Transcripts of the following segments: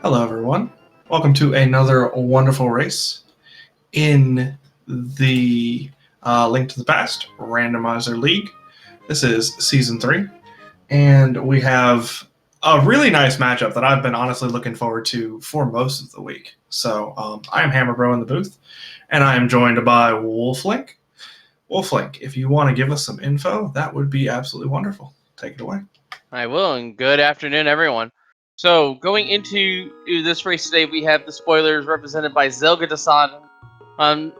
Hello, everyone. Welcome to another wonderful race in the Link to the Past Randomizer League. This is Season 3, and we have a really nice matchup that I've been honestly looking forward to for most of the week. So, I am Hammerbro in the booth, and I am joined by Wulflink. Wulflink, if you want to give us some info, that would be absolutely wonderful. Take it away. I will, and good afternoon, everyone. So, going into this race today, we have the spoilers represented by zelgadissan. And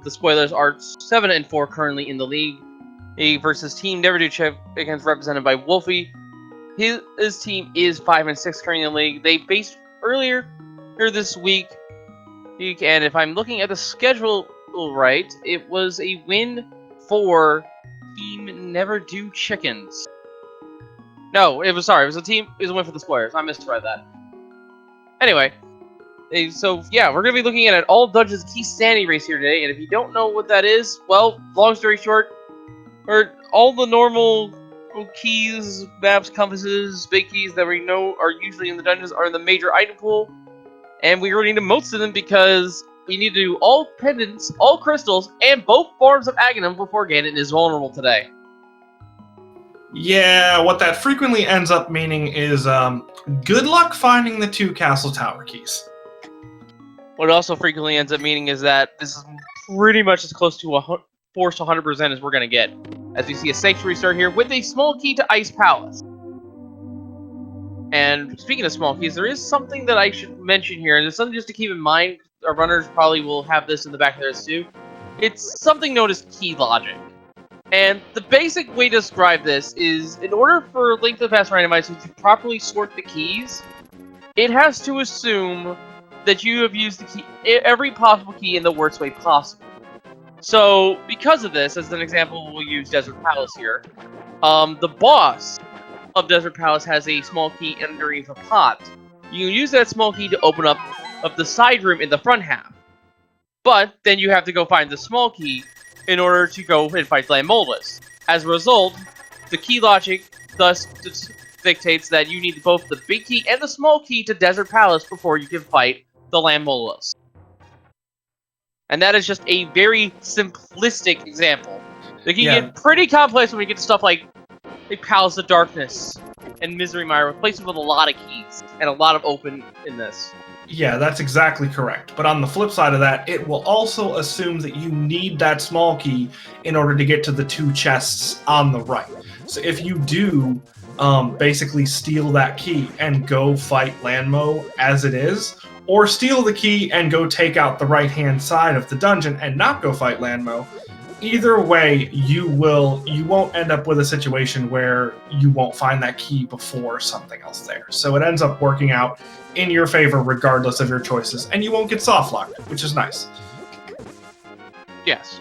the spoilers are 7-4 currently in the league. Versus Team Never Do Check against represented by Wulfy. His team is 5-6 currently in the league. They faced earlier this week, and if I'm looking at the schedule right, it was a win for Team Never Do Chickens. No, it was a win for the spoilers. I misread that. Anyway, so yeah, we're going to be looking at an all dungeons key standing race here today, and if you don't know what that is, well, long story short, all the normal keys, maps, compasses, big keys that we know are usually in the dungeons are in the major item pool, and we already need most of them because we need to do all pendants, all crystals, and both forms of Aghanim before Ganon is vulnerable today. Yeah, what that frequently ends up meaning is good luck finding the 2 castle tower keys. What it also frequently ends up meaning is that this is pretty much as close to a forced 100% as we're going to get. As we see a sanctuary start here with a small key to Ice Palace. And speaking of small keys, there is something that I should mention here, and there's something just to keep in mind. Our runners probably will have this in the back of theirs too. It's something known as key logic. And the basic way to describe this is, in order for Link to the Past Randomizer to properly sort the keys, it has to assume that you have used the key, every possible key in the worst way possible. So, because of this, as an example, we'll use Desert Palace here. The boss of Desert Palace has a small key underneath a pot. You can use that small key to open up the side room in the front half. But then you have to go find the small key in order to go and fight Lamolus. As a result, the key logic thus dictates that you need both the big key and the small key to Desert Palace before you can fight the Lamolus. And that is just a very simplistic example. They can get pretty complex when we get to stuff like Palace of Darkness and Misery Mire, replaced with a lot of keys and a lot of open in this. Yeah, that's exactly correct. But on the flip side of that, it will also assume that you need that small key in order to get to the 2 chests on the right. So if you do basically steal that key and go fight Lanmo as it is, or steal the key and go take out the right-hand side of the dungeon and not go fight Lanmo, either way, you won't end up with a situation where you won't find that key before something else there. So it ends up working out in your favor regardless of your choices, and you won't get soft locked, which is nice. Yes.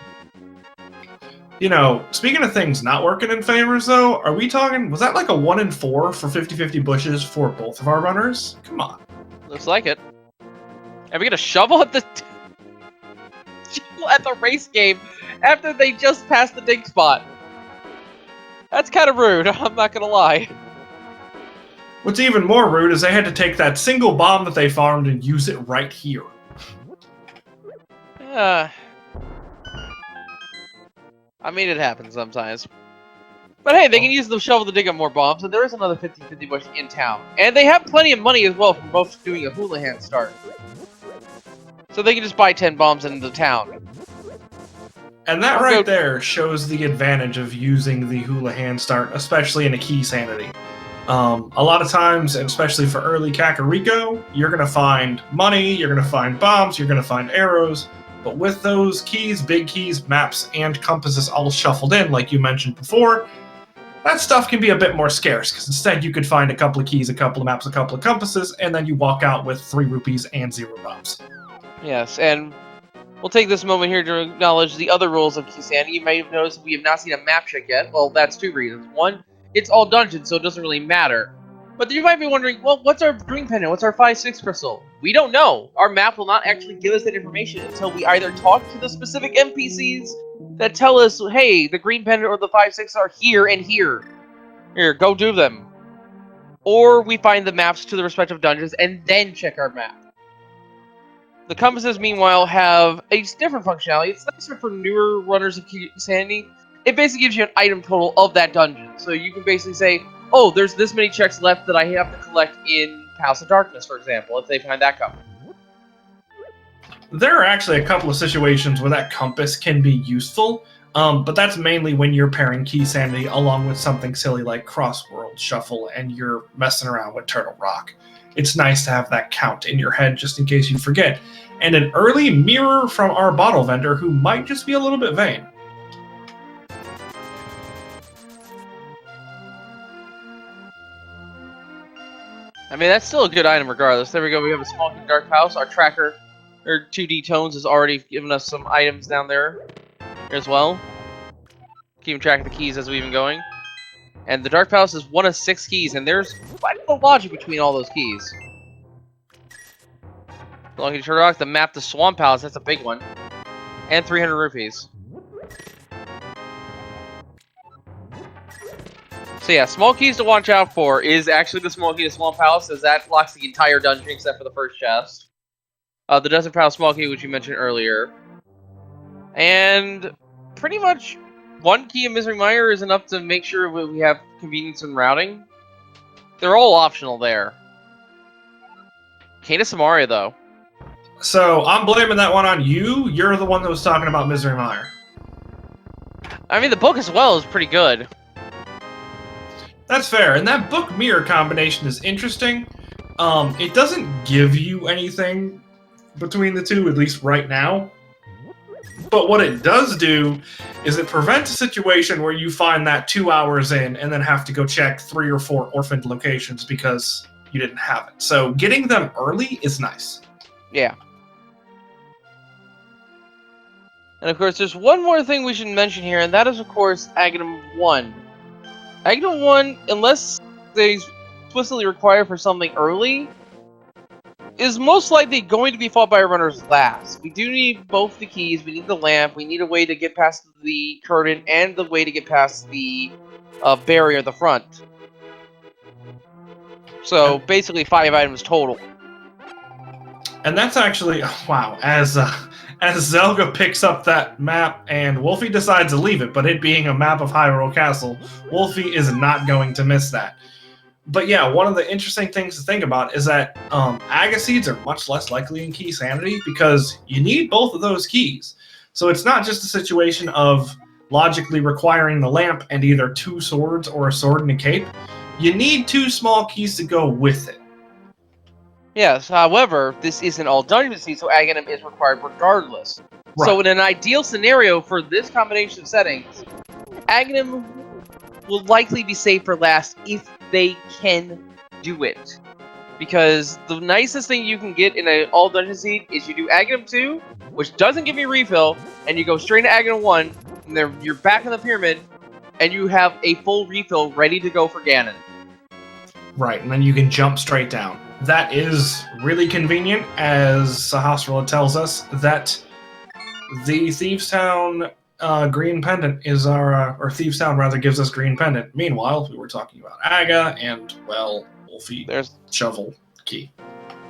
You know, speaking of things not working in favors, though, are we talking, was that like a 1 in 4 for 50-50 bushes for both of our runners? Come on. Looks like it. And we get a shovel at the race game after they just passed the dig spot. That's kind of rude, I'm not gonna lie. What's even more rude is they had to take that single bomb that they farmed and use it right here. I mean, it happens sometimes. But hey, they can use the shovel to dig up more bombs, and there is another 50-50 bush in town. And they have plenty of money as well from both doing a Houlihan start. So they can just buy 10 bombs in the town. And that right there shows the advantage of using the Houlihan start, especially in a key sanity. A lot of times, and especially for early Kakariko, you're going to find money, you're going to find bombs, you're going to find arrows, but with those keys, big keys, maps, and compasses all shuffled in, like you mentioned before, that stuff can be a bit more scarce, because instead you could find a couple of keys, a couple of maps, a couple of compasses, and then you walk out with 3 rupees and 0 bombs. Yes, and we'll take this moment here to acknowledge the other rules of Kisani. You may have noticed we have not seen a map check yet. Well, that's 2 reasons. One, it's all dungeons, so it doesn't really matter. But you might be wondering, well, what's our green pendant? What's our 5-6 crystal? We don't know. Our map will not actually give us that information until we either talk to the specific NPCs that tell us, hey, the green pendant or the 5-6 are here and here. Here, go do them. or we find the maps to the respective dungeons and then check our map. The compasses, meanwhile, have a different functionality. It's nicer for newer runners of Sandy. It basically gives you an item total of that dungeon. So you can basically say, oh, there's this many checks left that I have to collect in House of Darkness, for example, if they find that coming. There are actually a couple of situations where that compass can be useful, but that's mainly when you're pairing Key Sanity along with something silly like Crossworld Shuffle and you're messing around with Turtle Rock. It's nice to have that count in your head just in case you forget. And an early mirror from our bottle vendor who might just be a little bit vain. I mean, that's still a good item regardless. There we go. We have a small dark house. Our tracker, or 2D Tones, has already given us some items down there as well. Keeping track of the keys as we've been going. And the Dark Palace is one of 6 keys, and there's quite a logic between all those keys. Along to Turtle Rock, the map to Swamp Palace, that's a big one. And 300 rupees. So yeah, small keys to watch out for is actually the small key to Swamp Palace, as that locks the entire dungeon except for the first chest. The Desert Palace small key, which you mentioned earlier. And pretty much 1 key of Misery Mire is enough to make sure we have convenience in routing. They're all optional there. Cane of Samaria, though. So I'm blaming that one on you. You're the one that was talking about Misery Mire. I mean, the book as well is pretty good. That's fair, and that book-mirror combination is interesting. It doesn't give you anything between the two, at least right now. But what it does do is it prevents a situation where you find that 2 hours in and then have to go check 3 or 4 orphaned locations because you didn't have it. So getting them early is nice. Yeah. And of course, there's one more thing we should mention here, and that is, of course, Aghanim 1. Aghanim 1, unless they explicitly require for something early, is most likely going to be fought by our runners last. We do need both the keys, we need the lamp, we need a way to get past the curtain, and the way to get past the barrier at the front. So, basically 5 items total. And that's actually, wow, as Zelga picks up that map and Wulfy decides to leave it, but it being a map of Hyrule Castle, Wulfy is not going to miss that. But yeah, one of the interesting things to think about is that Agaseeds are much less likely in Key Sanity because you need both of those keys. So it's not just a situation of logically requiring the lamp and either 2 swords or a sword and a cape. You need 2 small keys to go with it. Yes, however, this isn't all dungeon, so Aghanim is required regardless. Right. So in an ideal scenario for this combination of settings, Aghanim will likely be saved for last if they can do it. Because the nicest thing you can get in an all dungeon seed is you do Aghanim 2, which doesn't give you refill, and you go straight to Aghanim 1, and then you're back in the pyramid, and you have a full refill ready to go for Ganon. Right, and then you can jump straight down. That is really convenient, as Sahasrara tells us that the Thieves Town green pendant is our, or Thieves Town rather gives us green pendant. Meanwhile, we were talking about Aga and, well, Wulfy. There's shovel key.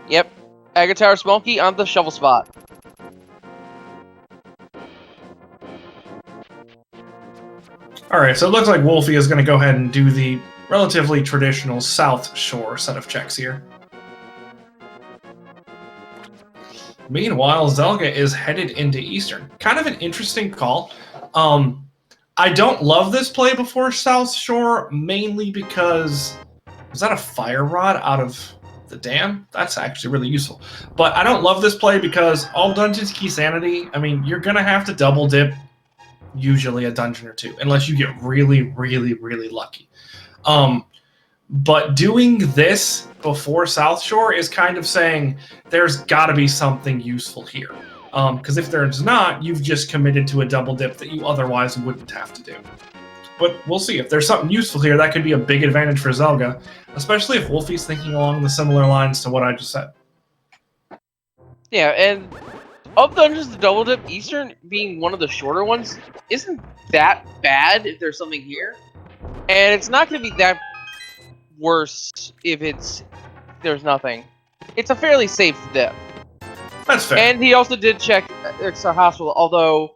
Yep, Aga Tower small key on the shovel spot. Alright, so it looks like Wulfy is going to go ahead and do the relatively traditional South Shore set of checks here. Meanwhile, Zelga is headed into Eastern. Kind of an interesting call. I don't love this play before South Shore, mainly because... Was that a fire rod out of the dam? That's actually really useful. But I don't love this play because all dungeons key sanity. I mean, you're going to have to double dip usually a dungeon or 2, unless you get really, really, really lucky. But doing this before South Shore is kind of saying there's got to be something useful here. Because if there's not, you've just committed to a double dip that you otherwise wouldn't have to do. But we'll see. If there's something useful here, that could be a big advantage for Zelga, especially if Wulfy's thinking along the similar lines to what I just said. Yeah, and of dungeons to double dip, Eastern being one of the shorter ones isn't that bad if there's something here. And it's not going to be that worse if there's nothing. It's a fairly safe dip. That's fair. And he also did check Star Hospital, although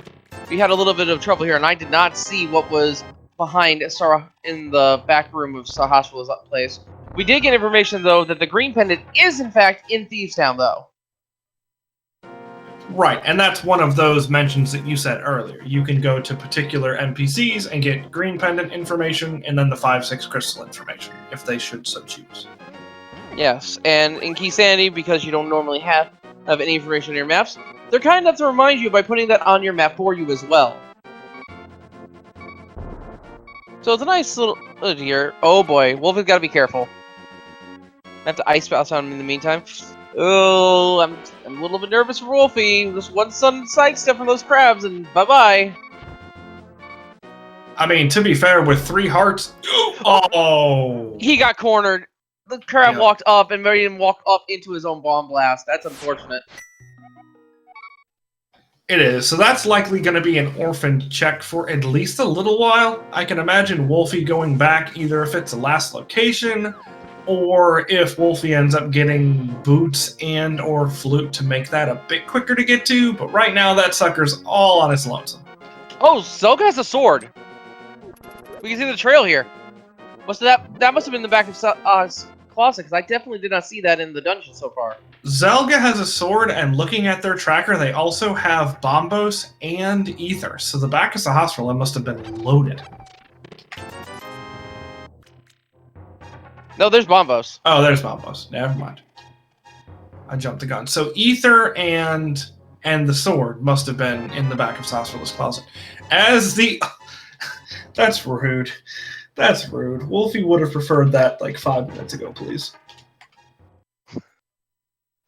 we had a little bit of trouble here, and I did not see what was behind Star in the back room of Star Hospital's place. We did get information, though, that the green pendant is, in fact, in Thieves Town, though. Right, and that's one of those mentions that you said earlier. You can go to particular NPCs and get green pendant information, and then the 5-6 crystal information, if they should so choose. Yes, and in Key Sandy, because you don't normally have any information on your maps, they're kind enough to remind you by putting that on your map for you as well. So it's a nice little here. Oh boy, Wolf has got to be careful. I have to ice spout on him in the meantime. Oh, I'm a little bit nervous for Wulfy. Just one sudden sidestep from those crabs, and bye-bye. I mean, to be fair, with 3 hearts... Oh! He got cornered. The crab walked up and made him walk up into his own bomb blast. That's unfortunate. It is. So that's likely going to be an orphaned check for at least a little while. I can imagine Wulfy going back, either if it's a last location, or if Wulfy ends up getting boots and or flute to make that a bit quicker to get to. But right now, that sucker's all on his lonesome. Oh, Zelga has a sword. We can see the trail here. That must have been the back of closet, because I definitely did not see that in the dungeon so far. Zelga has a sword, and looking at their tracker, they also have Bombos and Ether. So the back of the hospital must have been loaded. No, there's Bombos. Oh, there's Bombos. Never mind. I jumped the gun. So Ether and the sword must have been in the back of Hospital's closet. As the... That's rude. That's rude. Wulfy would have preferred that like 5 minutes ago, please.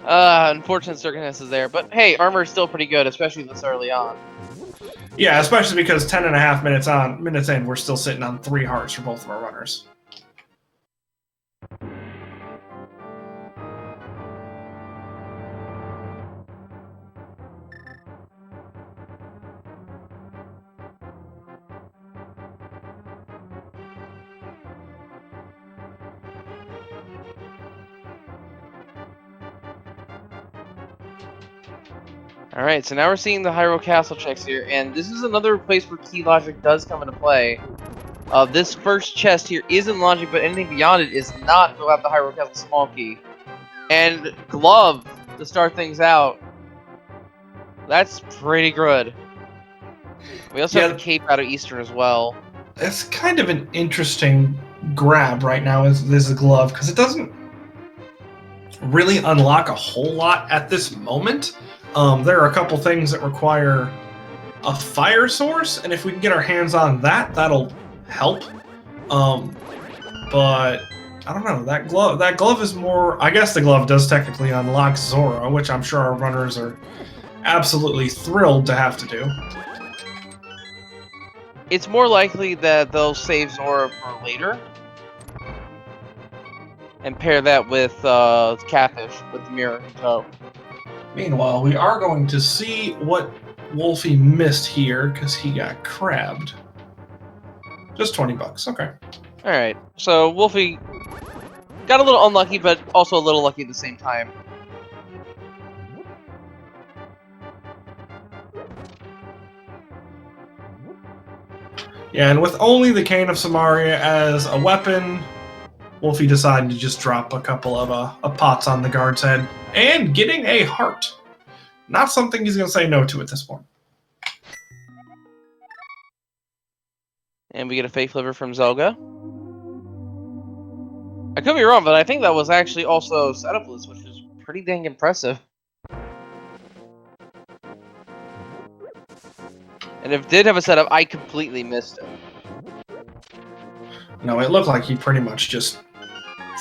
Unfortunate circumstances there, but hey, armor is still pretty good, especially this early on. Yeah, especially because 10.5 minutes in, we're still sitting on 3 hearts for both of our runners. Alright, so now we're seeing the Hyrule Castle checks here, and this is another place where key logic does come into play. This first chest here is in logic, but anything beyond it is not without the Hyrule Castle small key. And glove to start things out. That's pretty good. We also have the cape out of Eastern as well. It's kind of an interesting grab right now is the glove, because it doesn't really unlock a whole lot at this moment. There are a couple things that require a fire source, and if we can get our hands on that, that'll help. But I don't know, that glove is more... I guess the glove does technically unlock Zora, which I'm sure our runners are absolutely thrilled to have to do. It's more likely that they'll save Zora for later. And pair that with Catfish, with the mirror in tow. Meanwhile, we are going to see what Wulfy missed here, because he got crabbed. Just $20, okay. Alright, so Wulfy got a little unlucky, but also a little lucky at the same time. Yeah, and with only the Cane of Samaria as a weapon, Wulfy decided to just drop a couple of pots on the guard's head, and getting a heart. Not something he's going to say no to at this point. And we get a fake liver from Zelga. I could be wrong, but I think that was actually also setup list, which is pretty dang impressive. And if it did have a setup, I completely missed it. No, it looked like he pretty much just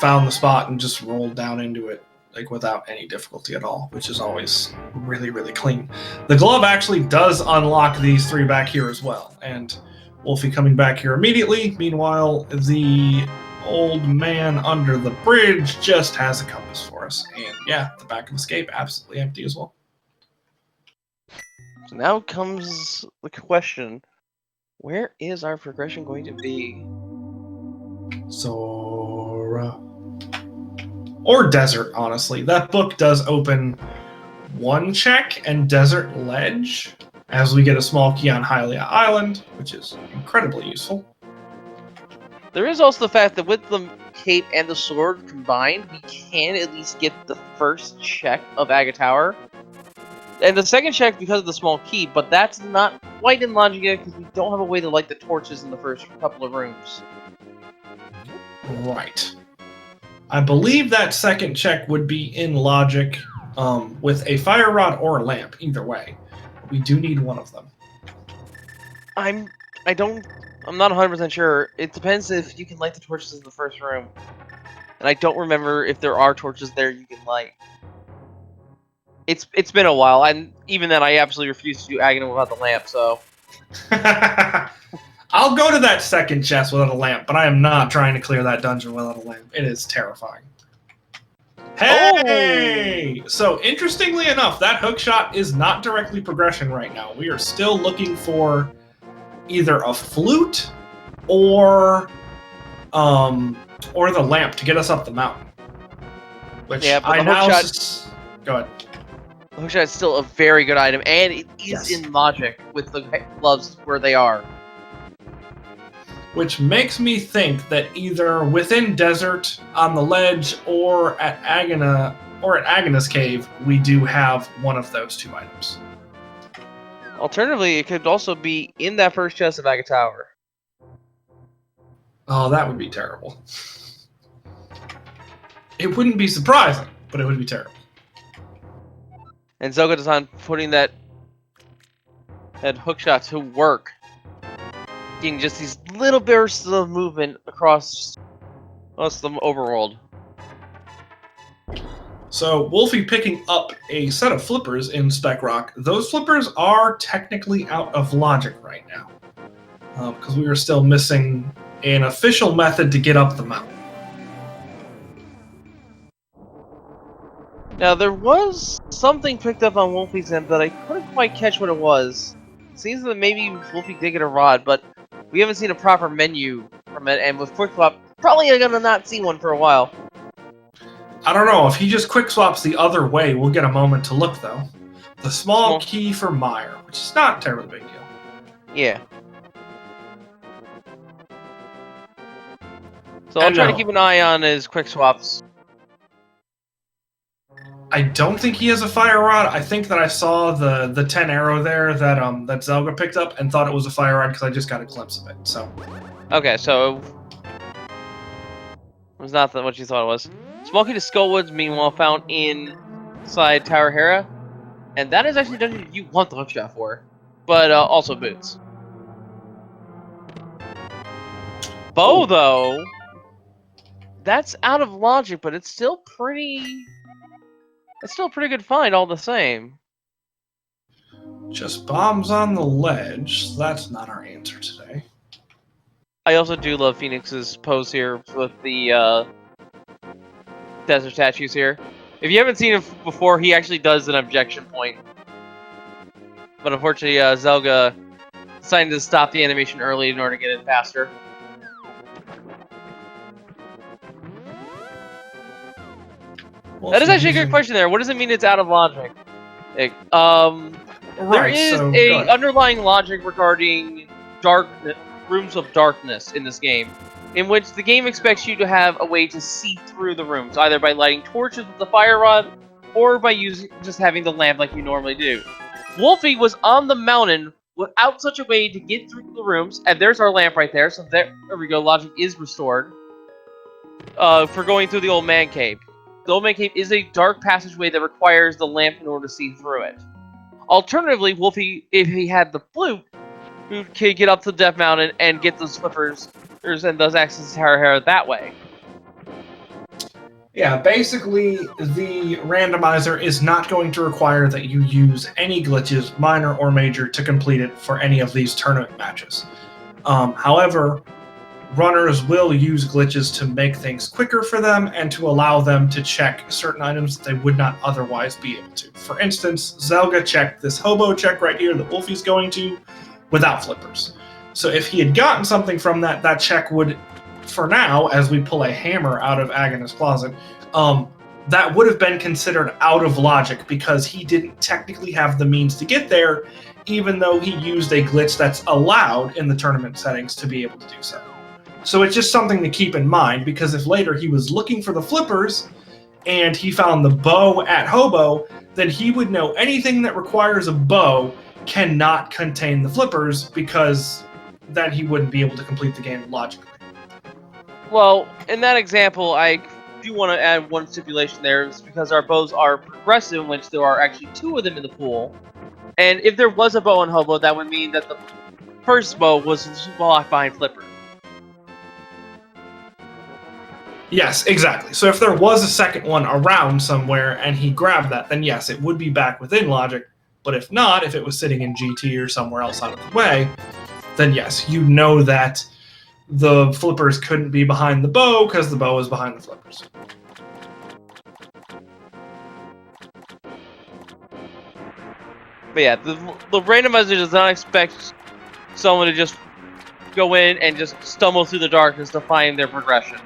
found the spot and just rolled down into it, like without any difficulty at all, which is always really, really clean. The glove actually does unlock these 3 back here as well, and Wulfy coming back here immediately. Meanwhile, the old man under the bridge just has a compass for us, and yeah, the back of escape absolutely empty as well. So now comes the question, where is our progression going to be? Zora. or desert, honestly. That book does open one check and desert ledge as we get a small key on Hylia Island, which is incredibly useful. There is also the fact that with the cape and the sword combined, we can at least get the first check of Aga Tower. And the second check because of the small key, but that's not quite in logic yet because we don't have a way to light the torches in the first couple of rooms. Right. I believe that second check would be in logic with a fire rod or a lamp, either way. We do need one of them. I'm not 100% sure. It depends if you can light the torches in the first room. And I don't remember if there are torches there you can light. It's been a while, and even then I absolutely refuse to do Aghanim without the lamp, so... I'll go to that second chest without a lamp, but I am not trying to clear that dungeon without a lamp. It is terrifying. Hey! Oh! So, interestingly enough, that hookshot is not directly progression right now. We are still looking for either a flute or the lamp to get us up the mountain. Which yeah, but I the now... hookshot... Go ahead. The hookshot is still a very good item, and it is Yes. in logic with the gloves where they are. Which makes me think that either within Desert, on the ledge, or at Agana's cave, we do have one of those two items. Alternatively, it could also be in that first chest of Aga Tower. Oh, that would be terrible. It wouldn't be surprising, but it would be terrible. And zelgadissan putting that hookshot to work. Getting just these little bursts of movement across the overworld. So, Wulfy picking up a set of flippers in Spec Rock. Those flippers are technically out of logic right now. Because we are still missing an official method to get up the mountain. Now, there was something picked up on Wulfy's end that I couldn't quite catch what it was. It seems that maybe Wulfy did get a rod, but we haven't seen a proper menu from it, and with Quick Swap, probably gonna not see one for a while. I don't know, if he just quick swaps the other way, we'll get a moment to look, though. The small key for Meyer, which is not a terribly big deal. Yeah. So I'll try to keep an eye on his quick swaps. I don't think he has a fire rod. I think that I saw the 10 arrow there that Zelga picked up and thought it was a fire rod because I just got a glimpse of it. So. Okay, so it was not what you thought it was. Small key to Skullwoods, meanwhile, found inside Tower Hera, and that is actually a dungeon you want the hookshot for, but also boots. Bow, though, that's out of logic, but it's still pretty. It's still a pretty good find all the same. Just bombs on the ledge. So that's not our answer today. I also do love Phoenix's pose here with the desert statues here. If you haven't seen him before, he actually does an objection point. But unfortunately, Zelga decided to stop the animation early in order to get it faster. Well, that is actually a good question there. What does it mean it's out of logic? There is a underlying logic regarding rooms of darkness in this game, in which the game expects you to have a way to see through the rooms, either by lighting torches with the fire rod, or by just having the lamp like you normally do. Wulfy was on the mountain without such a way to get through the rooms, and there's our lamp right there, so there we go, logic is restored, for going through the Old Man Cave. The Old Man Cave is a dark passageway that requires the lamp in order to see through it. Alternatively, Wulfy, if he had the flute, could get up to the Death Mountain and get those flippers and those access to Tower Hera that way. Yeah, basically, the randomizer is not going to require that you use any glitches, minor or major, to complete it for any of these tournament matches. However, runners will use glitches to make things quicker for them and to allow them to check certain items that they would not otherwise be able to. For instance, Zelga checked this hobo check right here that Wulfy's going to without flippers. So if he had gotten something from that check would for now, as we pull a hammer out of Agnes' closet, that would have been considered out of logic because he didn't technically have the means to get there, even though he used a glitch that's allowed in the tournament settings to be able to do so. So it's just something to keep in mind, because if later he was looking for the flippers and he found the bow at Hobo, then he would know anything that requires a bow cannot contain the flippers, because then he wouldn't be able to complete the game logically. Well, in that example, I do want to add one stipulation there, is because our bows are progressive, in which there are actually 2 of them in the pool. And if there was a bow on Hobo, that would mean that the first bow was locked behind Flipper. Yes, exactly. So if there was a second one around somewhere and he grabbed that, then yes, it would be back within logic. But if not, if it was sitting in GT or somewhere else out of the way, then yes, you know that the flippers couldn't be behind the bow because the bow is behind the flippers. But yeah, the randomizer does not expect someone to just go in and just stumble through the darkness to find their progression.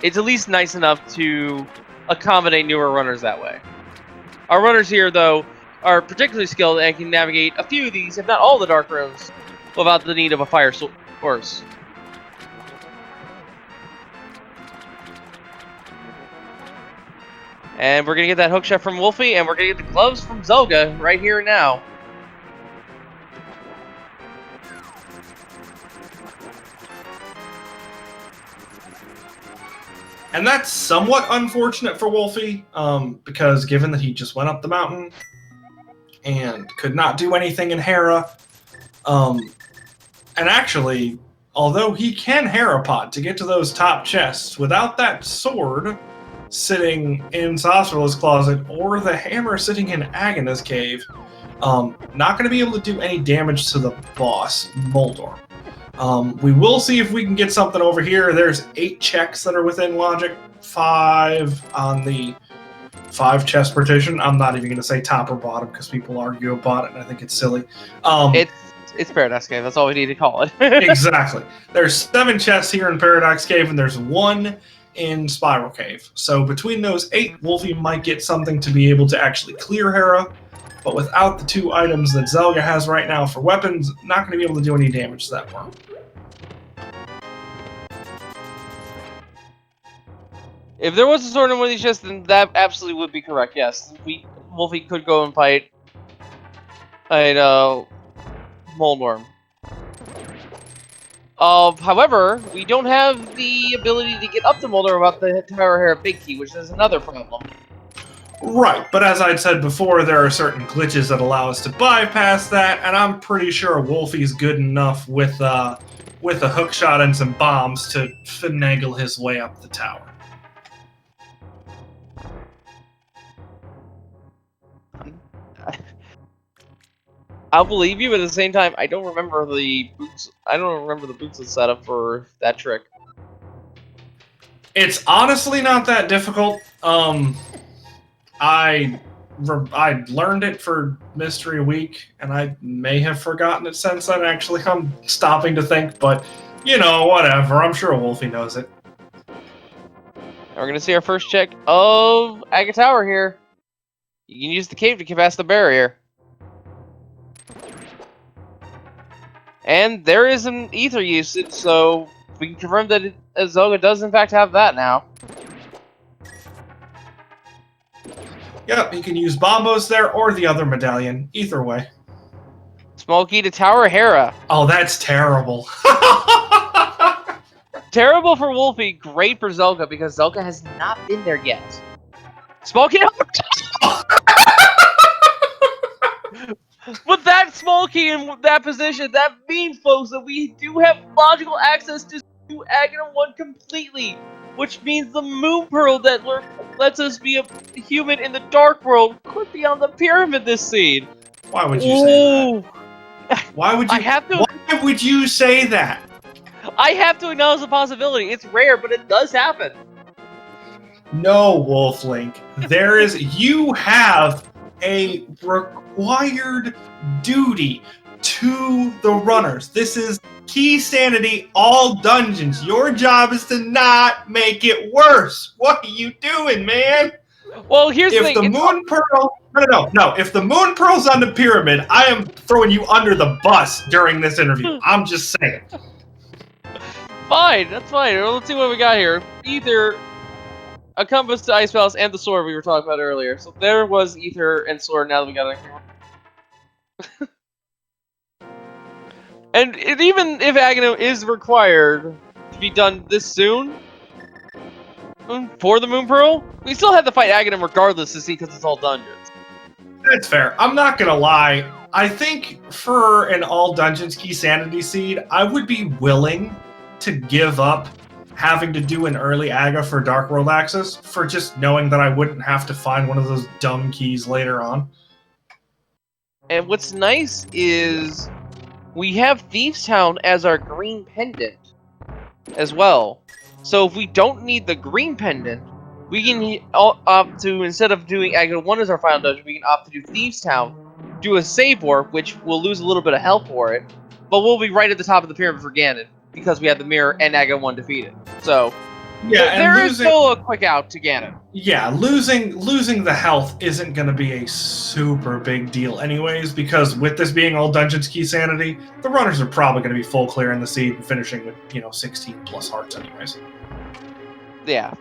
It's at least nice enough to accommodate newer runners that way. Our runners here, though, are particularly skilled and can navigate a few of these, if not all the dark rooms, without the need of a fire source. And we're going to get that hook shot from Wulfy, and we're going to get the gloves from Zelga right here and now. And that's somewhat unfortunate for Wulfy, because given that he just went up the mountain and could not do anything in Hera, and actually, although he can Herapod to get to those top chests, without that sword sitting in Sosrola's closet or the hammer sitting in Agnes' cave, not going to be able to do any damage to the boss, Moldor. We will see if we can get something over here. There's 8 checks that are within logic, 5 on the 5 chest partition. I'm not even going to say top or bottom because people argue about it, and I think it's silly. It's Paradox Cave. That's all we need to call it. Exactly. There's 7 chests here in Paradox Cave, and there's 1 in Spiral Cave. So between those 8, Wulfy might get something to be able to actually clear Hera. But without the 2 items that Zelga has right now for weapons, not going to be able to do any damage to that worm. If there was a sword in one of these chests, then that absolutely would be correct, yes. Wulfy could go and fight Moldworm. However, we don't have the ability to get up to Moldworm without the Tower Hera Big Key, which is another problem. Right, but as I'd said before, there are certain glitches that allow us to bypass that, and I'm pretty sure Wulfy's good enough with a hook shot and some bombs to finagle his way up the tower. I'll believe you, but at the same time, I don't remember the boots. I don't remember the boots setup for that trick. It's honestly not that difficult. I learned it for Mystery Week, and I may have forgotten it since then. Actually, I'm stopping to think, but you know, whatever. I'm sure Wulfy knows it. We're gonna see our first check of Aga Tower here. You can use the cave to get past the barrier. And there is an ether usage, so we can confirm that Zelga does in fact have that now. Yep, he can use Bombos there or the other medallion. Either way. Small key to Tower Hera. Oh, that's terrible. Terrible for Wulfy, great for Zelga, because Zelga has not been there yet. Small key to... With that small key in that position, that means, folks, that we do have logical access to Aghanim 1 completely, which means the Moon Pearl that lets us be a human in the Dark World could be on the pyramid this scene. Why would you say that? Why would you? Why would you say that? I have to acknowledge the possibility. It's rare, but it does happen. No, Wolflink. You have a required duty to the runners. This is key sanity, all dungeons. Your job is to not make it worse. What are you doing, man? Well, here's the If thing. the moon pearl, no. If the moon pearl's on the pyramid, I am throwing you under the bus during this interview. I'm just saying. Fine, that's fine. Well, let's see what we got here. Ether, a compass to ice palace, and the sword we were talking about earlier. So there was ether and sword. Now that we got it. And even if Aghanim is required to be done this soon for the Moon Pearl, we still have to fight Aghanim regardless to see because it's all dungeons. That's fair. I'm not gonna lie. I think for an all dungeons key sanity seed, I would be willing to give up having to do an early Aga for Dark World access for just knowing that I wouldn't have to find one of those dumb keys later on. And what's nice is we have Thieves Town as our green pendant as well. So if we don't need the green pendant, we can opt to, instead of doing Aga 1 as our final dungeon, we can opt to do Thieves Town, do a save warp, which will lose a little bit of health for it, but we'll be right at the top of the pyramid for Ganon, because we have the mirror and Aga 1 defeated. So yeah, there is still a quick out to Ganon. Yeah, losing the health isn't going to be a super big deal anyways, because with this being all dungeons key sanity, the runners are probably going to be full clear in the seed and finishing with 16 plus hearts anyways. Yeah.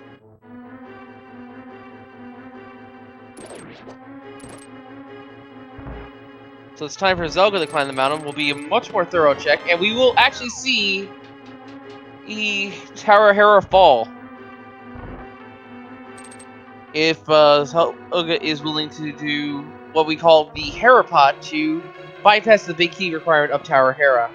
So it's time for Zelga to climb the mountain. Will be a much more thorough check, and we will actually see the Tower Hera fall. If Zelga is willing to do what we call the Hera Pot to bypass the big key requirement of Tower Hera.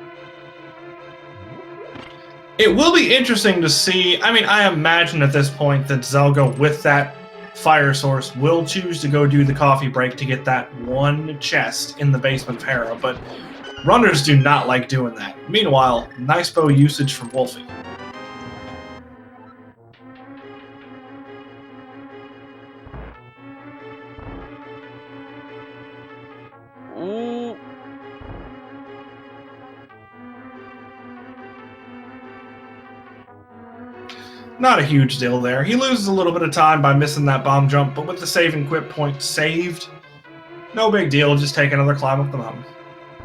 It will be interesting to see. I mean, I imagine at this point that Zelga, with that fire source, will choose to go do the coffee break to get that one chest in the basement of Hera, but runners do not like doing that. Meanwhile, nice bow usage from Wulfy. Ooh. Not a huge deal there. He loses a little bit of time by missing that bomb jump, but with the save and quit point saved, no big deal. Just take another climb up the mountain.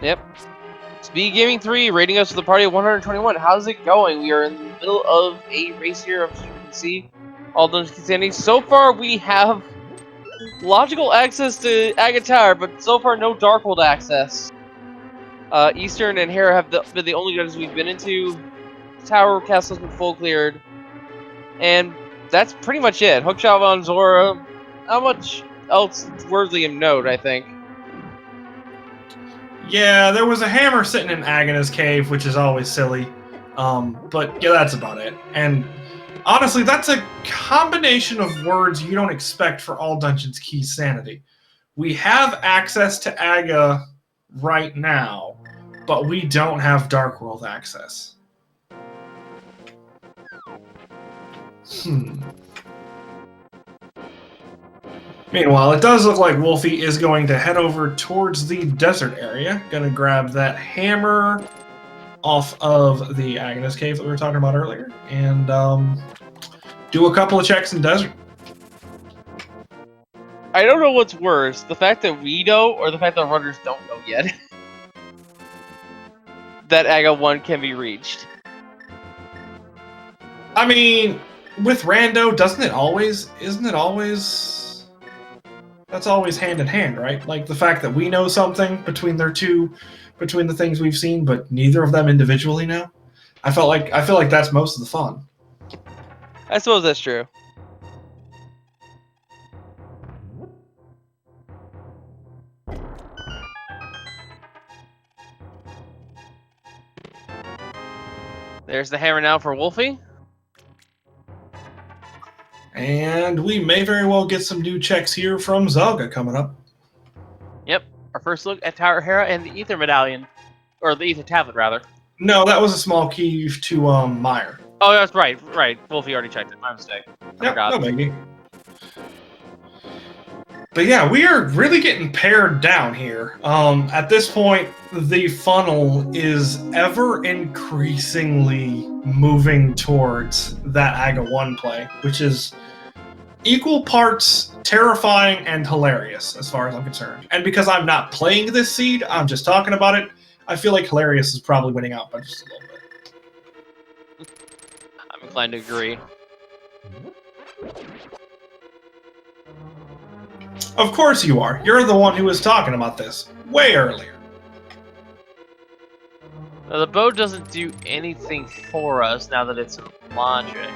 Yep. SpeedGaming 3 rating us to the party of 121. How's it going? We are in the middle of a race here, as you can see. All dungeons standing. So far, we have logical access to Aga Tower, but so far, no Darkhold access. Eastern and Hera have been the only dungeons we've been into. Tower Castle's been full cleared. And that's pretty much it. Hookshot on Zora. Not much else worthy of note, I think. Yeah, there was a hammer sitting in Agha's cave, which is always silly. But yeah, that's about it. And honestly, that's a combination of words you don't expect for all dungeons key sanity. We have access to Aga right now, but we don't have Dark World access. Meanwhile, it does look like Wulfy is going to head over towards the desert area. Gonna grab that hammer off of the Agha's cave that we were talking about earlier, and do a couple of checks in desert. I don't know what's worse, the fact that we know, or the fact that runners don't know yet. That Aga 1 can be reached. I mean, with Rando, isn't it always... That's always hand in hand, right? Like the fact that we know something between the things we've seen, but neither of them individually know. I feel like that's most of the fun. I suppose that's true. There's the hammer now for Wulfy. And we may very well get some new checks here from Zelga coming up. Yep, our first look at Tower Hera and the Ether Medallion. Or the Ether Tablet, rather. No, that was a small key to Meyer. Oh, that's right. Wulfy already checked it. My mistake. I forgot. No biggie. But yeah, we are really getting pared down here. At this point, the funnel is ever increasingly moving towards that AGA 1 play, which is equal parts terrifying and hilarious as far as I'm concerned. And because I'm not playing this seed, I'm just talking about it, I feel like hilarious is probably winning out by just a little bit. I'm inclined to agree. Of course you are. You're the one who was talking about this way earlier. Now, the bow doesn't do anything for us now that it's in logic.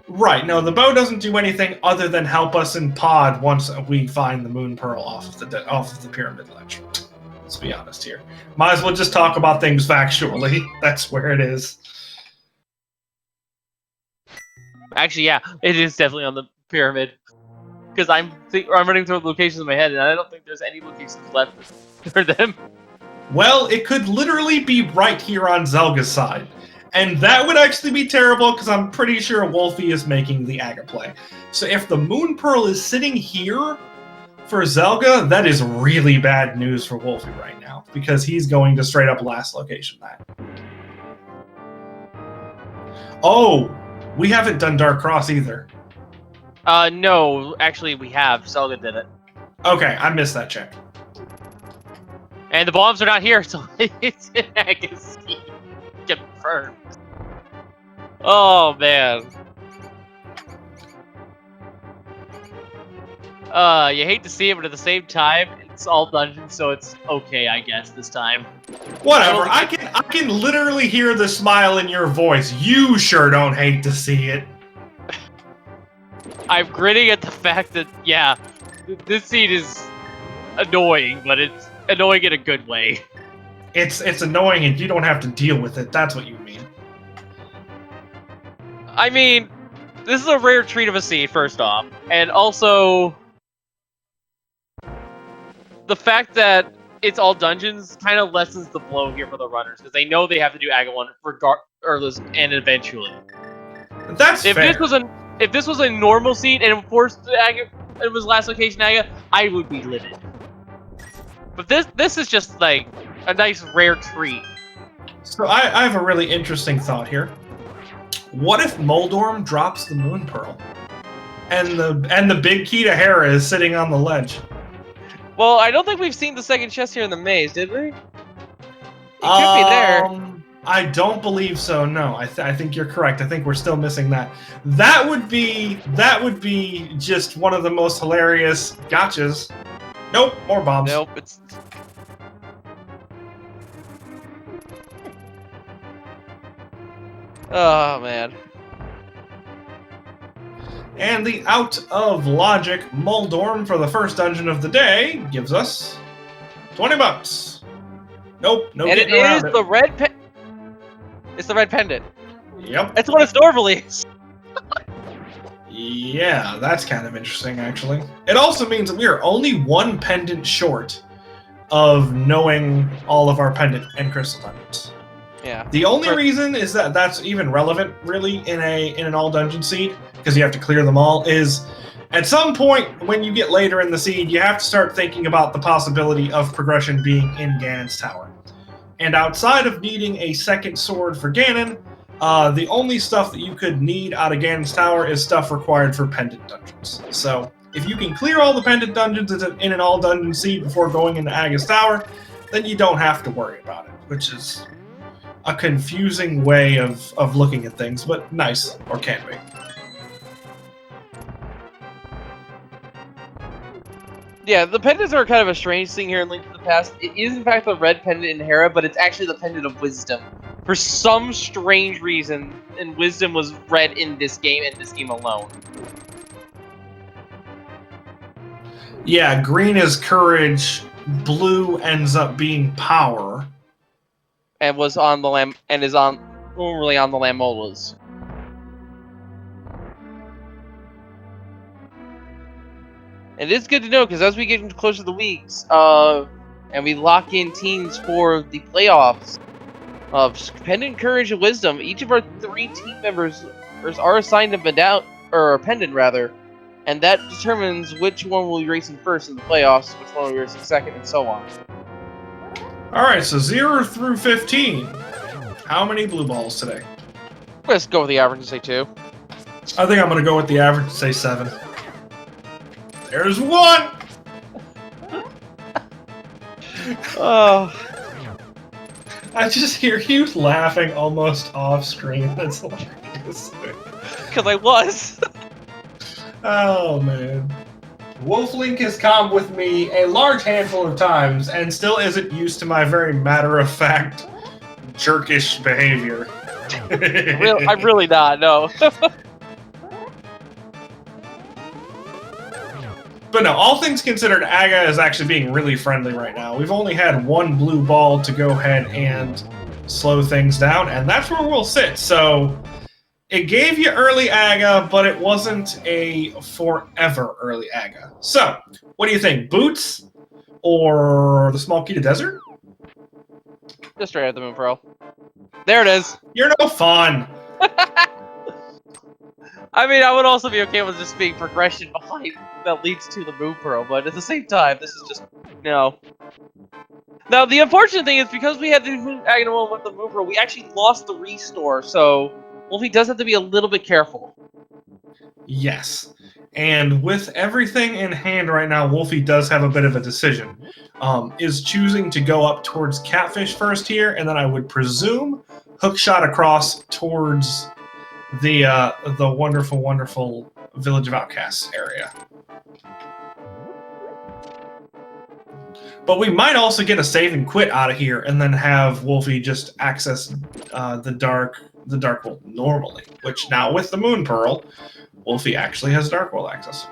Right, no, the bow doesn't do anything other than help us in pod once we find the moon pearl off of the pyramid ledge. Let's be honest here. Might as well just talk about things factually. That's where it is. Actually, yeah, it is definitely on the pyramid. Because I'm running through the locations in my head, and I don't think there's any locations left for them. Well, it could literally be right here on Zelga's side. And that would actually be terrible, because I'm pretty sure Wulfy is making the AGA play. So if the moon pearl is sitting here for Zelga, that is really bad news for Wulfy right now, because he's going to straight up last location that. Oh, we haven't done Dark Cross either. No, actually we have. Zelga did it. Okay, I missed that check. And the bombs are not here, so it's an Agassi. Confirmed. Oh, man. You hate to see it, but at the same time, it's all dungeons, so it's okay, I guess, this time. Whatever, I can literally hear the smile in your voice. You sure don't hate to see it. I'm grinning at the fact that, yeah, this scene is annoying, but it's annoying in a good way. It's annoying and you don't have to deal with it, that's what you mean. I mean, this is a rare treat of a scene, first off. And also, the fact that it's all dungeons kind of lessens the blow here for the runners, because they know they have to do AGA 1 regardless and eventually. That's fair. If this was a normal seed and forced the AGA, it was last location AGA, I would be livid. But this is just like a nice rare treat. So I have a really interesting thought here. What if Moldorm drops the moon pearl, and the big key to Hera is sitting on the ledge? Well, I don't think we've seen the second chest here in the maze, did we? It could be there. I don't believe so. No, I think you're correct. I think we're still missing that. That would be just one of the most hilarious gotchas. Nope, more bombs. Nope, it's. Oh man. And the out of logic Moldorm for the first dungeon of the day gives us 20 bucks. Nope, no. And it is the red It's the red pendant. Yep. That's what it's normally is. Yeah, that's kind of interesting, actually. It also means that we are only one pendant short of knowing all of our pendant and crystal dungeons. Yeah. The only reason is that that's even relevant, really, in an all dungeon seed, because you have to clear them all, is at some point when you get later in the seed, you have to start thinking about the possibility of progression being in Ganon's tower. And outside of needing a second sword for Ganon, the only stuff that you could need out of Ganon's tower is stuff required for pendant dungeons. So if you can clear all the pendant dungeons in an all dungeon seed before going into Aga's tower, then you don't have to worry about it, which is a confusing way of looking at things, but nice, or can be. Yeah, the pendants are kind of a strange thing here in Link to the Past. It is in fact the red pendant in Hera, but it's actually the pendant of wisdom. For some strange reason, and wisdom was red in this game and this game alone. Yeah, green is courage, blue ends up being power. And was on the lamb and is on normally on the Lamolas. And it's good to know because as we get closer to the weeks, and we lock in teams for the playoffs of Pendant, Courage, and Wisdom, each of our 3 team members are assigned a pendant, or a pendant rather, And that determines which one will be racing first in the playoffs, which one will be racing second, and so on. Alright, so 0 through 15. How many blue balls today? Let's go with the average and say 2. I think I'm going to go with the average and say 7. There's 1! Oh. I just hear you laughing almost off screen. That's hilarious. Because I was. Oh, man. Wolflink has come with me a large handful of times and still isn't used to my very matter-of-fact, jerkish behavior. I'm really not, no. But no, all things considered, Aga is actually being really friendly right now. We've only had 1 blue ball to go ahead and slow things down, and that's where we'll sit. So it gave you early Aga, but it wasn't a forever early Aga. So what do you think? Boots or the small key to desert? Just straight at the Moon Pearl. There it is. You're no fun. I mean, I would also be okay with just being progression behind that leads to the Moon Pearl, but at the same time, this is just no. Now, the unfortunate thing is because we had the Agonal with the Moon Pearl, we actually lost the restore, so Wulfy does have to be a little bit careful. Yes. And with everything in hand right now, Wulfy does have a bit of a decision. Is choosing to go up towards Catfish first here, and then I would presume hook shot across towards the wonderful, wonderful Village of Outcasts area. But we might also get a save and quit out of here, and then have Wulfy just access the dark world normally. Which now with the Moon Pearl, Wulfy actually has Dark World access.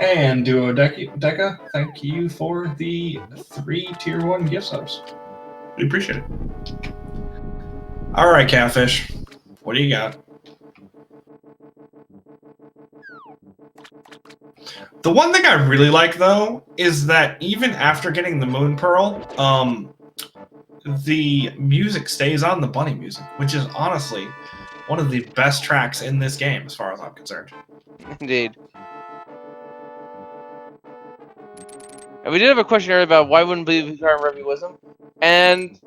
And Duo Deca, thank you for the 3 Tier 1 gift subs. We appreciate it. Alright, Catfish. What do you got? The one thing I really like, though, is that even after getting the Moon Pearl, the music stays on the bunny music, which is honestly one of the best tracks in this game, as far as I'm concerned. Indeed. And we did have a question earlier about why wouldn't blue become Revy Wisdom, and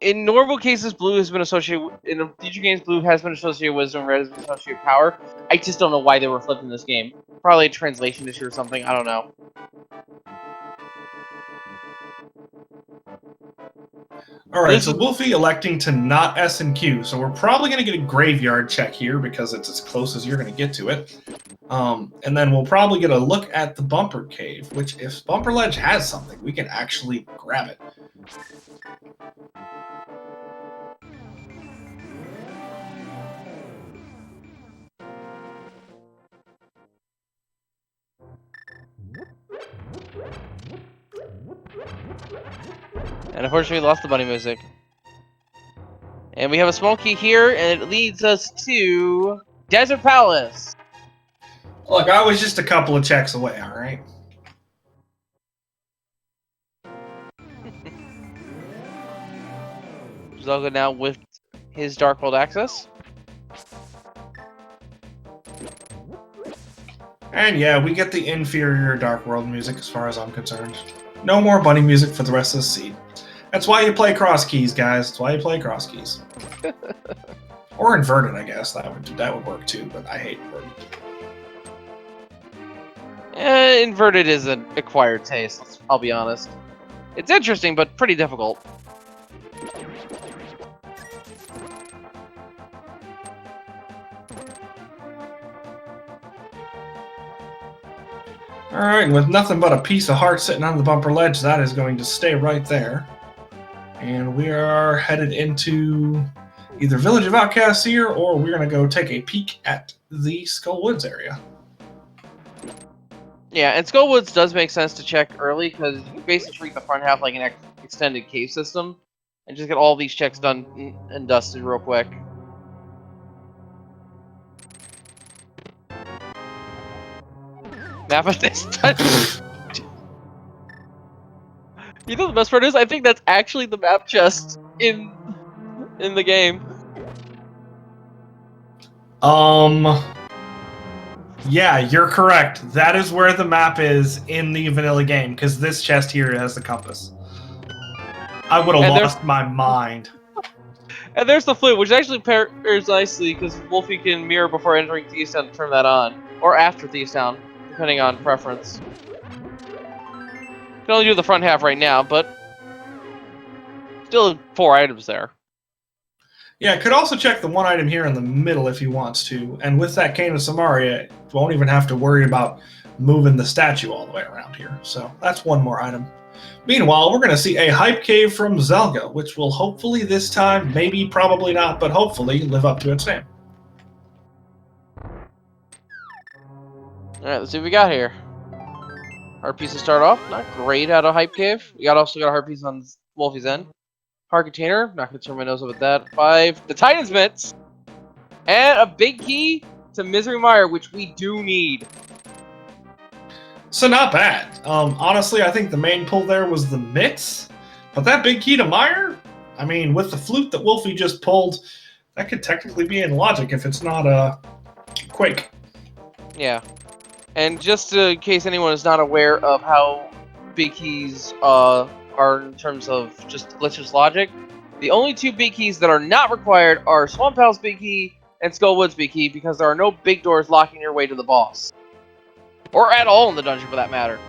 in normal cases, blue has been associated in future games. Blue has been associated with wisdom, red has been associated with power. I just don't know why they were flipped in this game. Probably a translation issue or something. I don't know. Alright, so Wulfy electing to not S and Q, so we're probably going to get a graveyard check here because it's as close as you're going to get to it. And then we'll probably get a look at the Bumper Cave, which if Bumper Ledge has something, we can actually grab it. And unfortunately, we lost the bunny music. And we have a small key here, and it leads us to Desert Palace. Look, I was just a couple of checks away, alright? Zelga now with his Dark World access. And yeah, we get the inferior Dark World music as far as I'm concerned. No more bunny music for the rest of the seed. That's why you play cross keys, guys. That's why you play cross keys. Or inverted, I guess. That would work too, but I hate inverted. Inverted is an acquired taste, I'll be honest. It's interesting, but pretty difficult. Alright, with nothing but a piece of heart sitting on the bumper ledge, that is going to stay right there. And we are headed into either Village of Outcasts here, or we're going to go take a peek at the Skull Woods area. Yeah, and Skull Woods does make sense to check early, because you basically treat the front half like an extended cave system, and just get all these checks done and dusted real quick. Map of this time. You know the best part is, I think that's actually the map chest. in the game. Yeah, you're correct. That is where the map is in the vanilla game, because this chest here has the compass. I would have lost my mind. And there's the flute, which actually pairs nicely, because Wulfy can mirror before entering Thieves Town to turn that on. Or after Thieves Town, depending on preference. Can only do the front half right now, but still 4 items there. Yeah, could also check the one item here in the middle if he wants to. And with that Cane of Samaria, won't even have to worry about moving the statue all the way around here. So that's one more item. Meanwhile, we're going to see a hype cave from Zelga, which will hopefully this time, maybe probably not, but hopefully live up to its name. Alright, let's see what we got here. Heart piece to start off, not great out of hype cave. We also got a heart piece on Wulfy's end. Heart container, not gonna turn my nose up at that. 5, the Titan's mitts, and a big key to Misery Mire, which we do need. So not bad. Honestly, I think the main pull there was the mitts, but that big key to Mire, I mean, with the flute that Wulfy just pulled, that could technically be in logic if it's not a Quake. Yeah, and just in case anyone is not aware of how big keys are in terms of just glitchless logic, the only 2 big keys that are not required are Swamp Owl's big key and Skullwood's big key, because there are no big doors locking your way to the boss. Or at all in the dungeon, for that matter.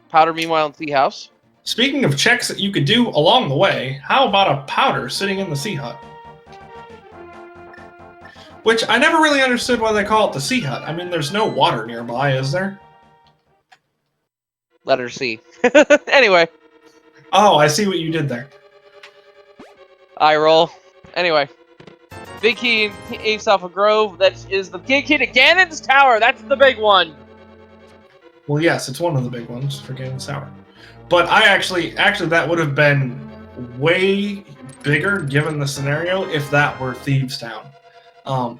Powder, meanwhile, in Sea House. Speaking of checks that you could do along the way, how about a powder sitting in the Sea Hut? Which I never really understood why they call it the Sea Hut. I mean, there's no water nearby, is there? Letter C. Anyway. Oh, I see what you did there. Eye roll. Anyway. Big key in Ace Alpha Grove. That is the big key to Ganon's Tower. That's the big one. Well, yes, it's one of the big ones for Ganon's Tower. But I actually, that would have been way bigger given the scenario if that were Thieves Town.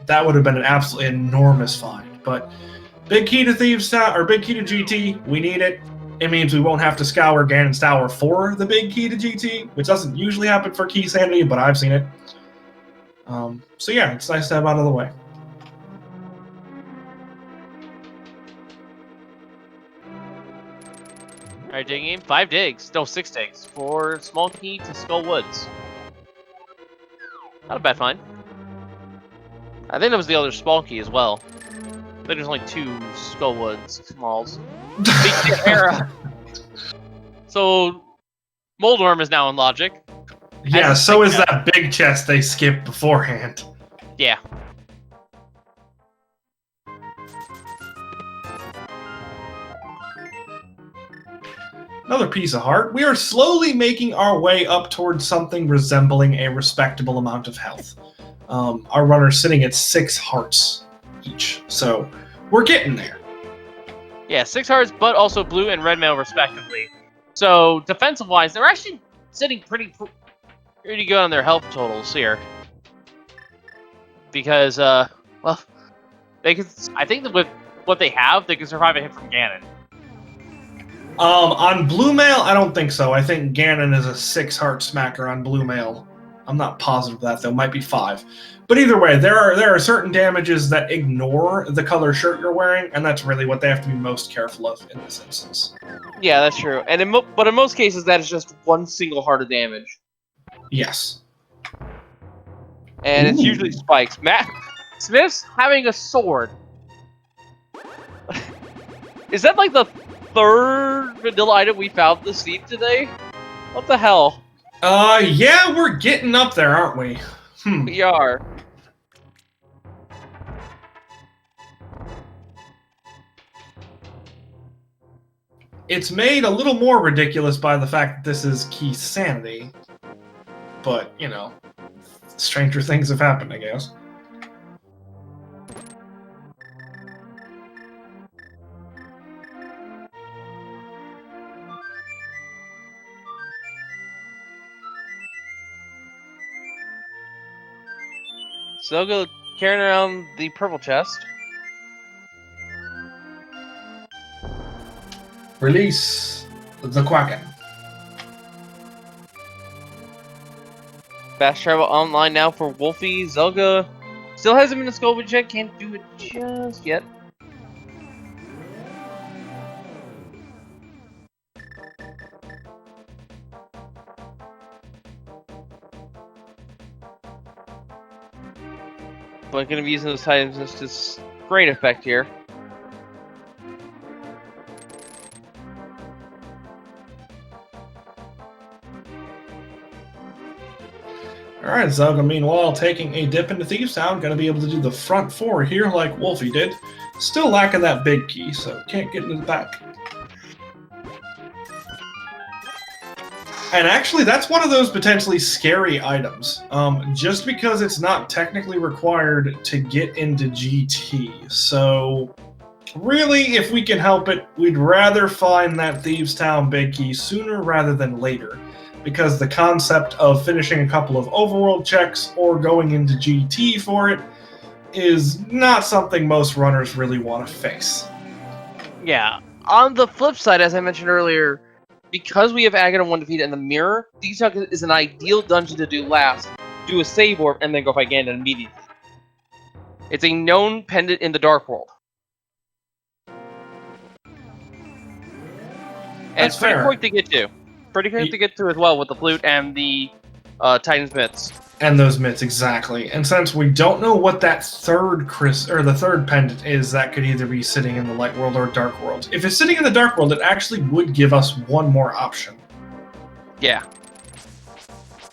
That would have been an absolutely enormous find. But big key to Thieves Town, or big key to GT, we need it. It means we won't have to scour Ganon's Tower for the big key to GT, which doesn't usually happen for Key Sanity, but I've seen it. So yeah, it's nice to have out of the way. Alright, digging. 5 digs. No, 6 digs. For small key to Skull Woods. Not a bad find. I think that was the other small key as well. I think there's only 2 Skull Woods smalls. Big Era. So, Moldworm is now in logic. Yeah, so is that big chest they skipped beforehand. Yeah. Another piece of heart. We are slowly making our way up towards something resembling a respectable amount of health. Our runner's sitting at 6 hearts each, so we're getting there. Yeah, 6 hearts, but also blue and red mail respectively. So, defensive-wise, they're actually sitting pretty good on their health totals here. Because, well, they can. I think that with what they have, they can survive a hit from Ganon. On blue mail, I don't think so. I think Ganon is a 6 heart smacker on blue mail. I'm not positive of that, though. Might be 5. But either way, there are certain damages that ignore the color shirt you're wearing, and that's really what they have to be most careful of in this instance. Yeah, that's true. And but in most cases, that is just 1 single heart of damage. Yes. And it's usually spikes. Matt Smith's having a sword. Is that like the 3rd vanilla item we found this seed today? What the hell? Yeah, we're getting up there, aren't we? We are. It's made a little more ridiculous by the fact that this is Key Sanity. But, you know, stranger things have happened, I guess. So go carrying around the purple chest. Release the Quacken. Fast travel online now for Wulfy. Zelga still hasn't been a Scoville check. Can't do it just yet. But going to be using those items to great effect here. Alright, Zelga, meanwhile, taking a dip into Thieves Town, going to be able to do the front four here like Wulfy did. Still lacking that big key, so can't get into the back. And actually, that's one of those potentially scary items. Just because it's not technically required to get into GT. So, really, if we can help it, we'd rather find that Thieves Town big key sooner rather than later. Because the concept of finishing a couple of overworld checks or going into GT for it is not something most runners really want to face. Yeah. On the flip side, as I mentioned earlier, because we have Aghanim 1 defeated in the mirror, Thieves Town is an ideal dungeon to do last. Do a save warp and then go fight Ganon immediately. It's a known pendant in the Dark World. And That's it's pretty fair. quick to get to. Pretty quick to get to as well with the flute and the Titan's mitts. And those mitts, exactly. And since we don't know what that third pendant is, that could either be sitting in the Light World or Dark World. If it's sitting in the Dark World, it actually would give us one more option. Yeah.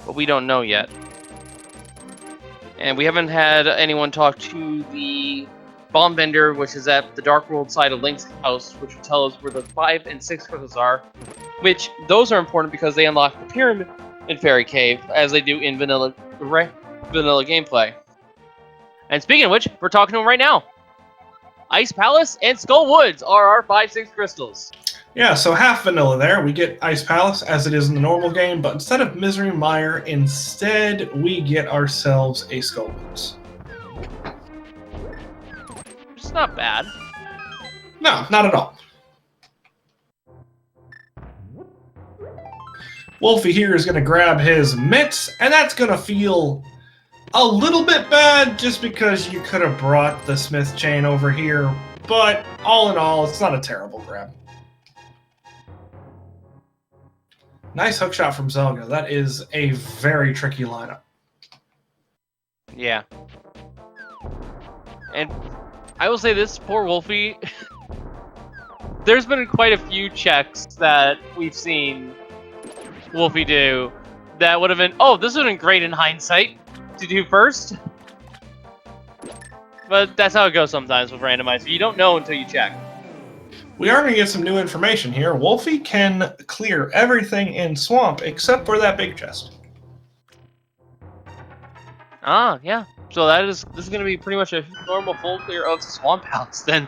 But we don't know yet. And we haven't had anyone talk to the bomb vendor, which is at the Dark World side of Link's house, which will tell us where the 5 and 6 crystals are. Which, those are important because they unlock the pyramid in Fairy Cave, as they do in vanilla gameplay. And speaking of which, we're talking to them right now. Ice Palace and Skull Woods are our 5-6 crystals. Yeah, so half vanilla there. We get Ice Palace as it is in the normal game, but instead of Misery Mire, instead we get ourselves a Skull Woods. It's not bad. No, not at all. Wulfy here is going to grab his mitts, and that's going to feel a little bit bad just because you could have brought the Smith chain over here, but all in all, it's not a terrible grab. Nice hookshot from Zelga. That is a very tricky lineup. Yeah. And I will say this, poor Wulfy. There's been quite a few checks that we've seen Wulfy do that would have been, oh, this would have been great in hindsight to do first. But that's how it goes sometimes with Randomizer. You don't know until you check. We are going to get some new information here. Wulfy can clear everything in Swamp except for that big chest. Ah, yeah. So this is going to be pretty much a normal full clear of Swamp House then.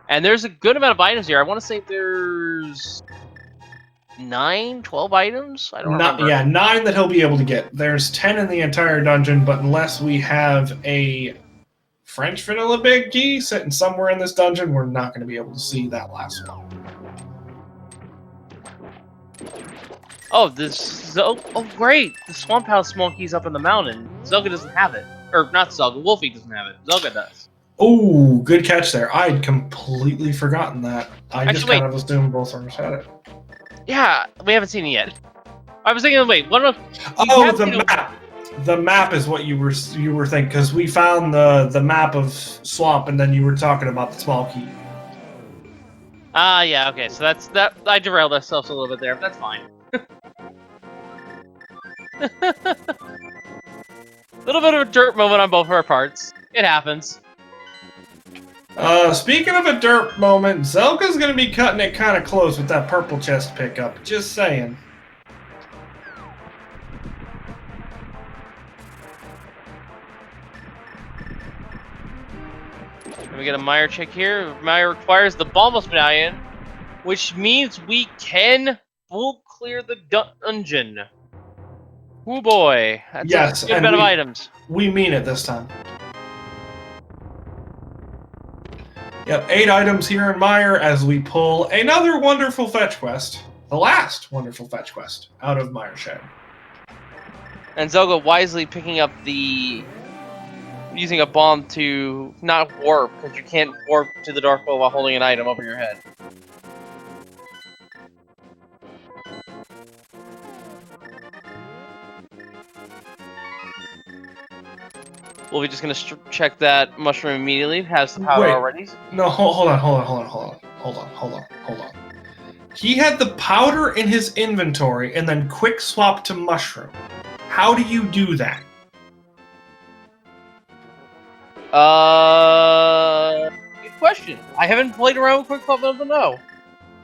And there's a good amount of items here. I want to say there's 9, 12 items? I don't remember. Yeah, 9 that he'll be able to get. There's 10 in the entire dungeon, but unless we have a French vanilla big key sitting somewhere in this dungeon, we're not going to be able to see that last one. Oh, oh, great! The Swamp House small key's up in the mountain. Zelga doesn't have it. Or, not Zelga, Wulfy doesn't have it. Zelga does. Oh, good catch there. I'd completely forgotten that. I just kind of assumed both runners had it. Yeah, we haven't seen it yet. I was thinking, wait, one of... Oh, the map! The map is what you were thinking, because we found the map of Swamp, and then you were talking about the small key. Ah, yeah, okay, so that I derailed ourselves a little bit there, but that's fine. Little bit of a dirt moment on both of our parts. It happens. Speaking of a derp moment, Zelga's gonna be cutting it kind of close with that purple chest pickup. Just saying. We get a Mire check here. Mire requires the Bombos Medallion, which means we can full clear the dungeon. Oh boy, that's a good bit of items. We mean it this time. Yep, 8 items here in Mire as we pull another wonderful fetch quest. The last wonderful fetch quest out of Mire Shed. And Zelga wisely picking up using a bomb to not warp, because you can't warp to the Dark World while holding an item over your head. We'll be just gonna check that mushroom immediately. It has the powder already. No, hold on. He had the powder in his inventory and then quick swap to mushroom. How do you do that? Good question. I haven't played around with quick swap enough to know.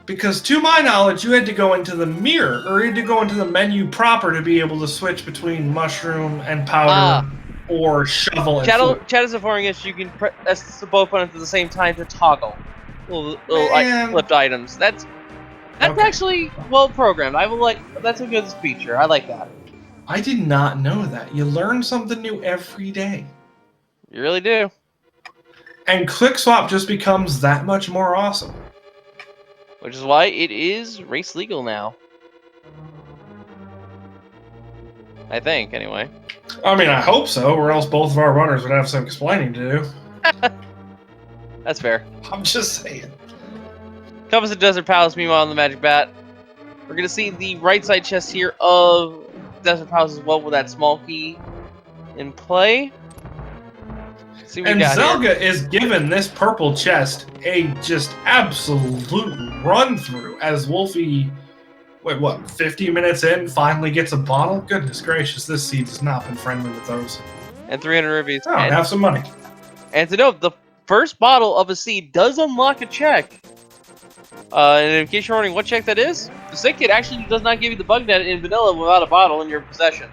Because to my knowledge, you had to go into the mirror, or you had to go into the menu proper to be able to switch between mushroom and powder, or shovel and flip. Chat is informing us you can press the both buttons at the same time to toggle little flipped items. That's okay. Actually well programmed. That's a good feature. I like that. I did not know that. You learn something new every day. You really do. And quick swap just becomes that much more awesome. Which is why it is race legal now. I think, anyway. I mean, I hope so, or else both of our runners would have some explaining to do. That's fair. I'm just saying. Compass of Desert Palace, meanwhile, on the Magic Bat. We're going to see the right side chest here of Desert Palace as well with that small key in play. See what and we got Zelga here. is given this purple chest a just absolute run through as Wulfy, wait, what, 50 minutes in, finally gets a bottle? Goodness gracious, this seed has not been friendly with those. And 300 rubies. Oh, and have some money. And to note, the first bottle of a seed does unlock a check. And in case you're wondering what check that is, the Sick Kid actually does not give you the bug net in vanilla without a bottle in your possession.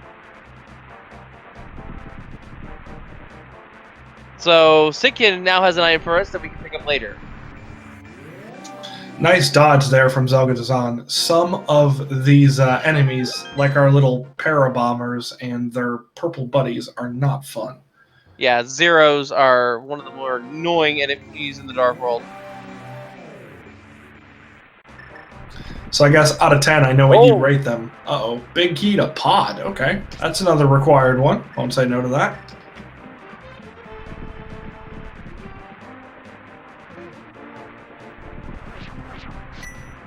So, Sick Kid now has an item for us that we can pick up later. Nice dodge there from zelgadissan. Some of these enemies, like our little parabombers and their purple buddies, are not fun. Yeah, Zeros are one of the more annoying enemies in the Dark World. So I guess out of 10, I know what you rate them. Uh-oh. Big key to pod. Okay. That's another required one. Won't say no to that.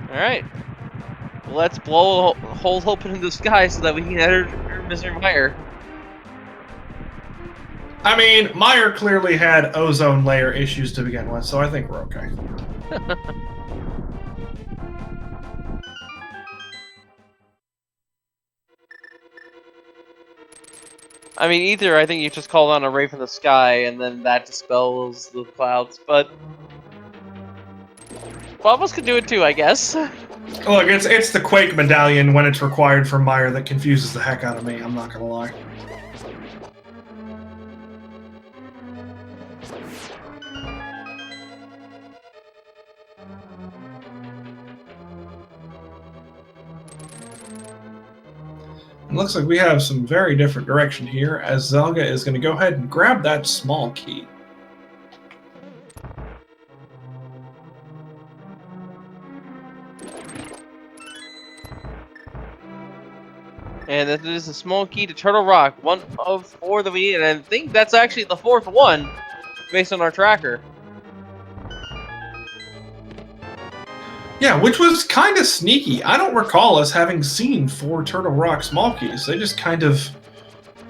Alright. Let's blow a hole open in the sky so that we can enter Mr. Meyer. I mean, Meyer clearly had ozone layer issues to begin with, so I think we're okay. I mean, either I think you just call on a ray from the sky and then that dispels the clouds, but one of us could do it too, I guess. Look, it's the Quake medallion when it's required from Meyer that confuses the heck out of me, I'm not gonna lie. It looks like we have some very different direction here, as Zelga is going to go ahead and grab that small key. And that is a small key to Turtle Rock, one of 4 that we need, and I think that's actually the 4th one, based on our tracker. Yeah, which was kind of sneaky. I don't recall us having seen 4 Turtle Rock small keys. They're just kind of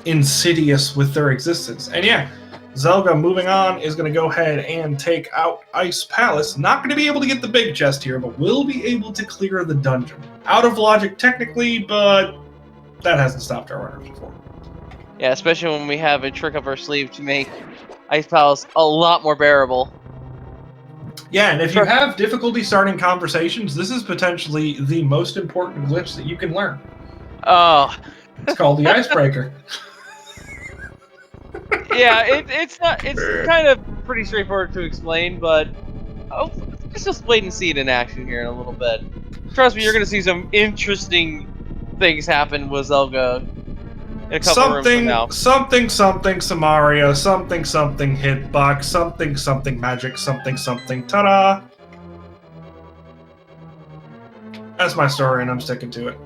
insidious with their existence. And yeah, Zelga, moving on, is going to go ahead and take out Ice Palace. Not going to be able to get the big chest here, but will be able to clear the dungeon. Out of logic technically, but that hasn't stopped our runners before. Yeah, especially when we have a trick up our sleeve to make Ice Palace a lot more bearable. Yeah, and if you have difficulty starting conversations, this is potentially the most important glitch that you can learn. Oh. It's called the icebreaker. Yeah, it's kind of pretty straightforward to explain, but let's just wait and see it in action here in a little bit. Trust me, you're gonna see some interesting things happen with Zelga in a couple rooms from now. Something Samaria, something hitbox, something magic, something ta-da! That's my story and I'm sticking to it.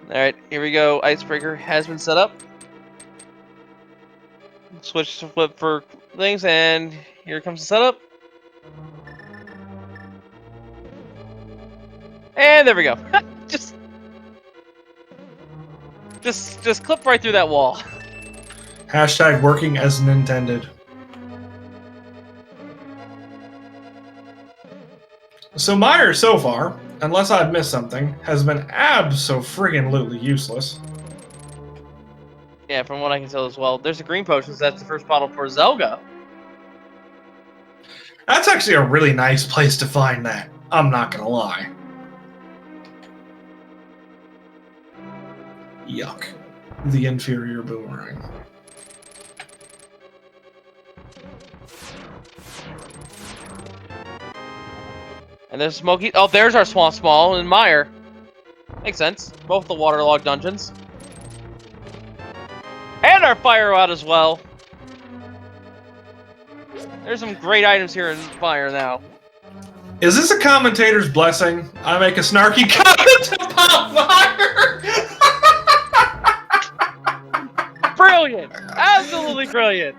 Alright, here we go. Icebreaker has been set up. Switch to flip for things, and here comes the setup. And there we go. just clip right through that wall. Hashtag working as intended. So Meyer, so far, unless I've missed something, has been abso-friggin-lutely useless. Yeah, from what I can tell as well. There's a green potion, so that's the first bottle for Zelga. That's actually a really nice place to find that. I'm not gonna lie. Yuck. The inferior boomerang. And there's Smokey. Oh, there's our Small and Meyer. Makes sense. Both the waterlogged dungeons. And our fire rod as well. There's some great items here in fire now. Is this a commentator's blessing? I make a snarky comment about fire! Brilliant! Absolutely brilliant!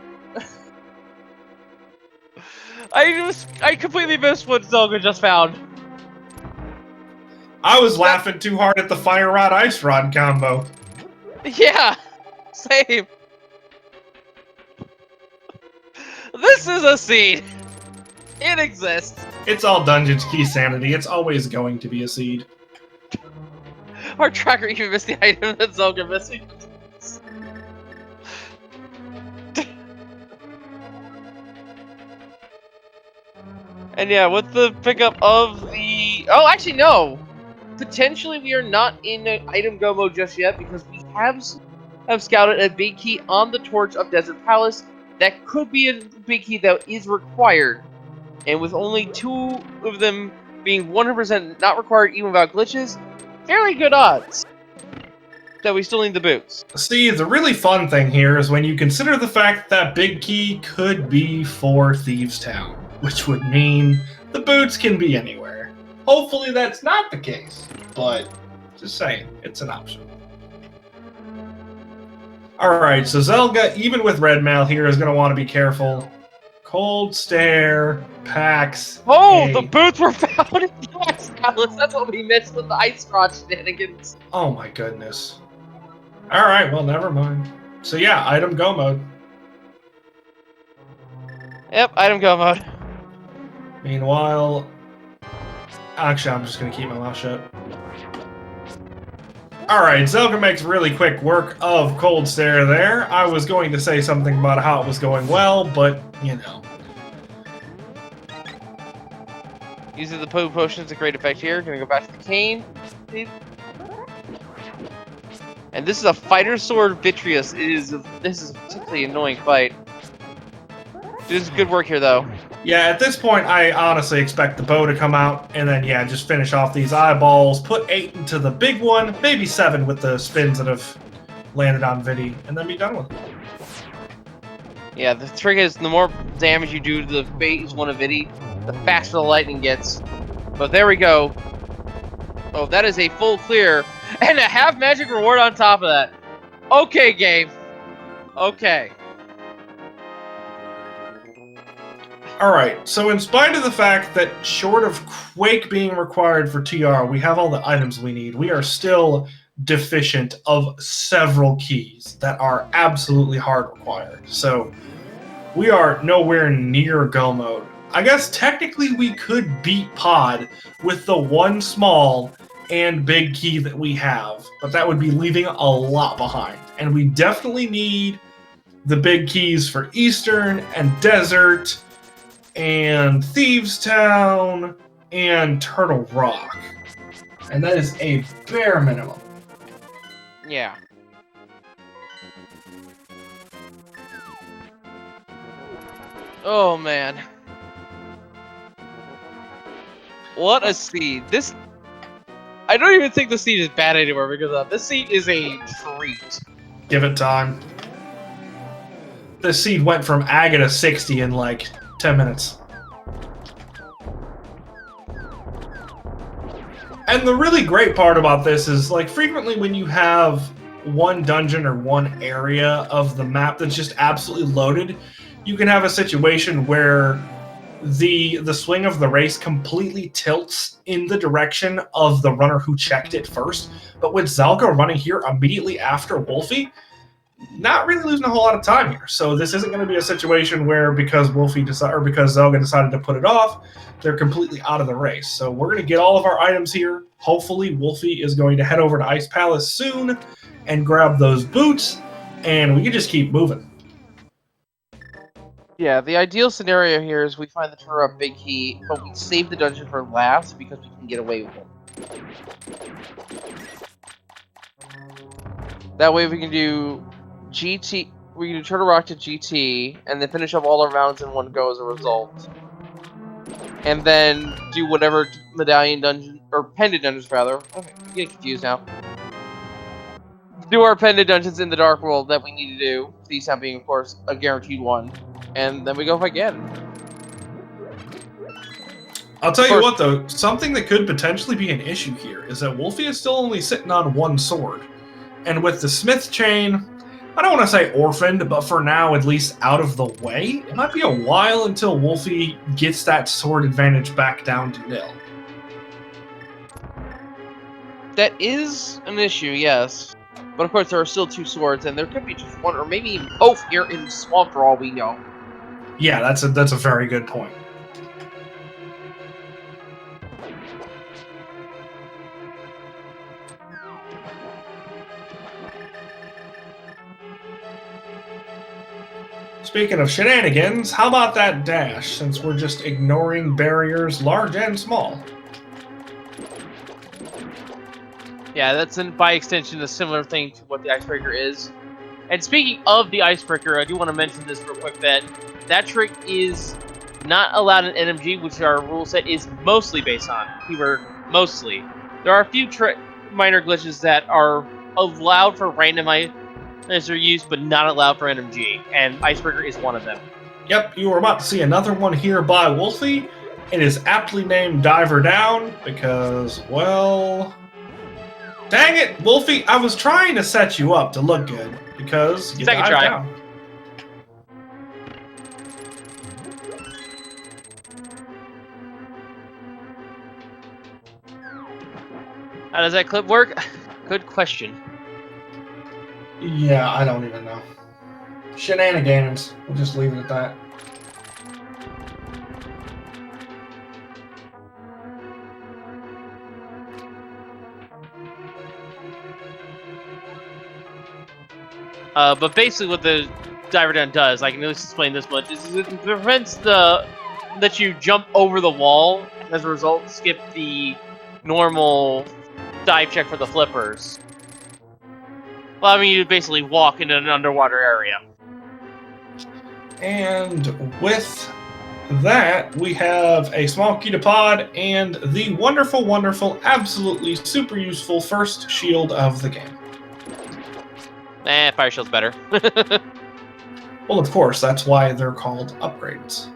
I completely missed what Zelga just found. I was laughing too hard at the fire rod ice rod combo. Yeah, same. This is a seed. It exists. It's all Dungeons Key sanity. It's always going to be a seed. Our tracker even missed the item that Zelga missing. And yeah, with the pickup of the... Oh, actually, no. Potentially, we are not in item go mode just yet because we have scouted a big key on the torch of Desert Palace. That could be a big key that is required. And with only 2 of them being 100% not required even without glitches, fairly good odds that we still need the boots. See, the really fun thing here is when you consider the fact that big key could be for Thieves Town, which would mean the boots can be anywhere. Hopefully that's not the case, but just saying, it's an option. Alright, so Zelga, even with red mail here, is going to want to be careful. Cold Stare, Pax. Oh, the boots were found in the Ice Palace. That's what we missed with the Ice Rod shenanigans. Oh my goodness. Alright, well, never mind. So yeah, item go mode. Yep, item go mode. Meanwhile, actually, I'm just going to keep my mouth shut. Alright, Zelga makes really quick work of Cold Stare there. I was going to say something about how it was going well, but, you know. Using the Poo Potion is a great effect here. Gonna go back to the cane. And this is a Fighter Sword Vitreous. This is a particularly annoying fight. Doing good work here, though. Yeah, at this point, I honestly expect the bow to come out, and then, yeah, just finish off these eyeballs, put 8 into the big one, maybe 7 with the spins that have landed on Vidi, and then be done with it. Yeah, the trick is the more damage you do to the phase 1 of Vidi, the faster the lightning gets. But there we go. Oh, that is a full clear, and a half magic reward on top of that. Okay, game. Okay. Alright, so in spite of the fact that short of Quake being required for TR, we have all the items we need, we are still deficient of several keys that are absolutely hard required. So we are nowhere near go mode. I guess technically we could beat Pod with the 1 small and big key that we have, but that would be leaving a lot behind. And we definitely need the big keys for Eastern and Desert and Thieves Town, and Turtle Rock. And that is a bare minimum. Yeah. Oh, man. What a seed. This... I don't even think the seed is bad anymore, because this seed is a treat. Give it time. This seed went from Aga to 60 in, like, 10 minutes. And the really great part about this is, like, frequently when you have one dungeon or one area of the map that's just absolutely loaded, you can have a situation where the swing of the race completely tilts in the direction of the runner who checked it first. But with Zelga running here immediately after Wulfy, not really losing a whole lot of time here. So this isn't going to be a situation where because because Zelga decided to put it off, they're completely out of the race. So we're going to get all of our items here. Hopefully, Wulfy is going to head over to Ice Palace soon and grab those boots, and we can just keep moving. Yeah, the ideal scenario here is we find the turn-up big key, but we save the dungeon for last because we can get away with it. That way we can do GT, we can do Turtle Rock to GT, and then finish up all our rounds in one go as a result. And then do whatever medallion dungeon, or pendant dungeons rather. Okay, I'm getting confused now. Do our pendant dungeons in the Dark World that we need to do, these not being, of course, a guaranteed one. And then we go again. I'll tell you what, though, something that could potentially be an issue here is that Wulfy is still only sitting on one sword. And with the Smith chain, I don't want to say orphaned, but for now, at least out of the way, it might be a while until Wulfy gets that sword advantage back down to nil. That is an issue, yes. But of course, there are still two swords, and there could be just one, or maybe even both here in the swamp for all we know. Yeah, that's a very good point. Speaking of shenanigans, how about that dash, since we're just ignoring barriers large and small? Yeah, that's by extension a similar thing to what the Icebreaker is. And speaking of the Icebreaker, I do want to mention this real quick, that trick is not allowed in NMG, which our rule set is mostly based on. Keyword mostly. There are a few minor glitches that are allowed for randomizer use, but not allowed for NMG, and Icebreaker is one of them. Yep, you are about to see another one here by Wulfy. It is aptly named Diver Down because, well... Dang it, Wulfy, I was trying to set you up to look good, because you dive down. How does that clip work? Good question. Yeah, I don't even know. Shenanigans. We'll just leave it at that. But basically what the Diver Down does, I can at least explain this much, is it prevents that you jump over the wall, and as a result skip the normal dive check for the flippers. Allowing you to basically walk into an underwater area. And with that, we have a small ketapod and the wonderful, wonderful, absolutely super useful first shield of the game. Fire shield's better. Well, of course, that's why they're called upgrades.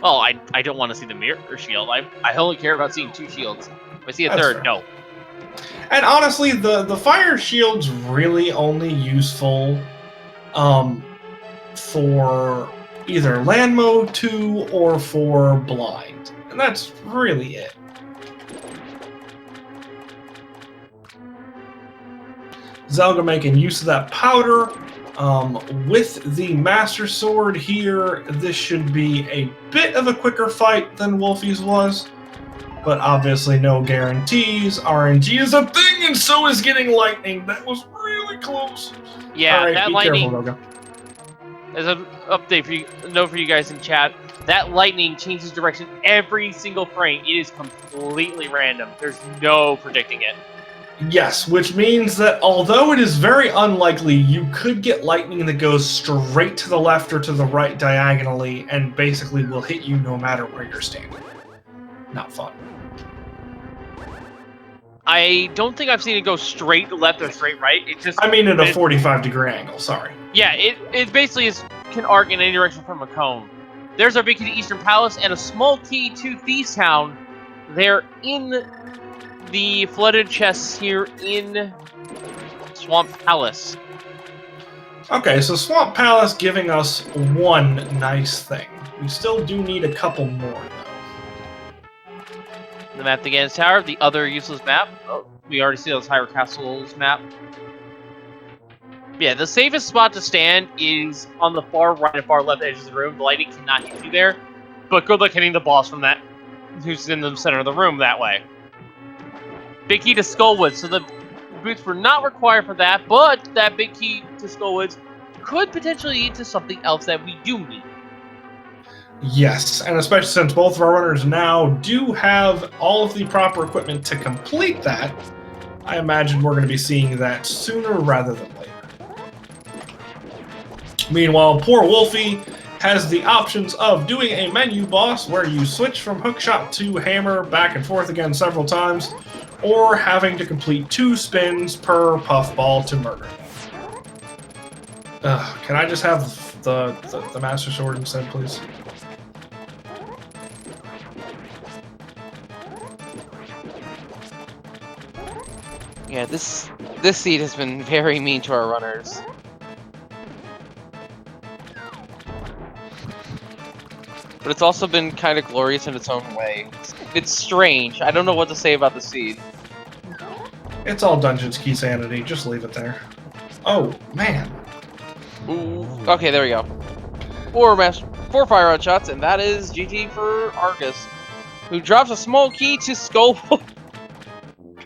Well, I don't want to see the mirror shield. I only care about seeing two shields. If I see a That's third, fair. no. And honestly, the fire shield's really only useful for either land mode 2 or for blind. And that's really it. Zelga making use of that powder. With the Master Sword here, this should be a bit of a quicker fight than Wulfy's was. But obviously no guarantees. RNG is a thing, and so is getting lightning. That was really close. Yeah, right, that lightning... There's an update for you, note for you guys in chat. That lightning changes direction every single frame. It is completely random. There's no predicting it. Yes, which means that although it is very unlikely, you could get lightning that goes straight to the left or to the right diagonally and basically will hit you no matter where you're standing. Not fun. I don't think I've seen it go straight left or straight right. It just... I mean at a 45-degree angle, sorry. Yeah, it basically can arc in any direction from a cone. There's our big key to Eastern Palace and a small key to Thieves Town. They're in the flooded chests here in Swamp Palace. Okay, so Swamp Palace giving us one nice thing. We still do need a couple more, though. The map to Gans Tower, the other useless map. Oh, we already see those Hyrule Castles map. Yeah, the safest spot to stand is on the far right and far left edges of the room. The lightning cannot hit you there, but good luck hitting the boss from that, who's in the center of the room that way. Big key to Skullwoods, so the boots were not required for that, but that big key to Skullwoods could potentially lead to something else that we do need. Yes, and especially since both of our runners now do have all of the proper equipment to complete that, I imagine we're going to be seeing that sooner rather than later. Meanwhile, poor Wulfy has the options of doing a menu boss where you switch from hookshot to hammer back and forth again several times, or having to complete 2 spins per puffball to murder. Can I just have the Master Sword instead, please? Yeah, this seed has been very mean to our runners. But it's also been kind of glorious in its own way. It's strange. I don't know what to say about the seed. It's all Dungeons Key sanity. Just leave it there. Oh, man. Ooh. Okay, there we go. 4 fire rod shots, and that is GG for Argus, who drops a small key to Skull.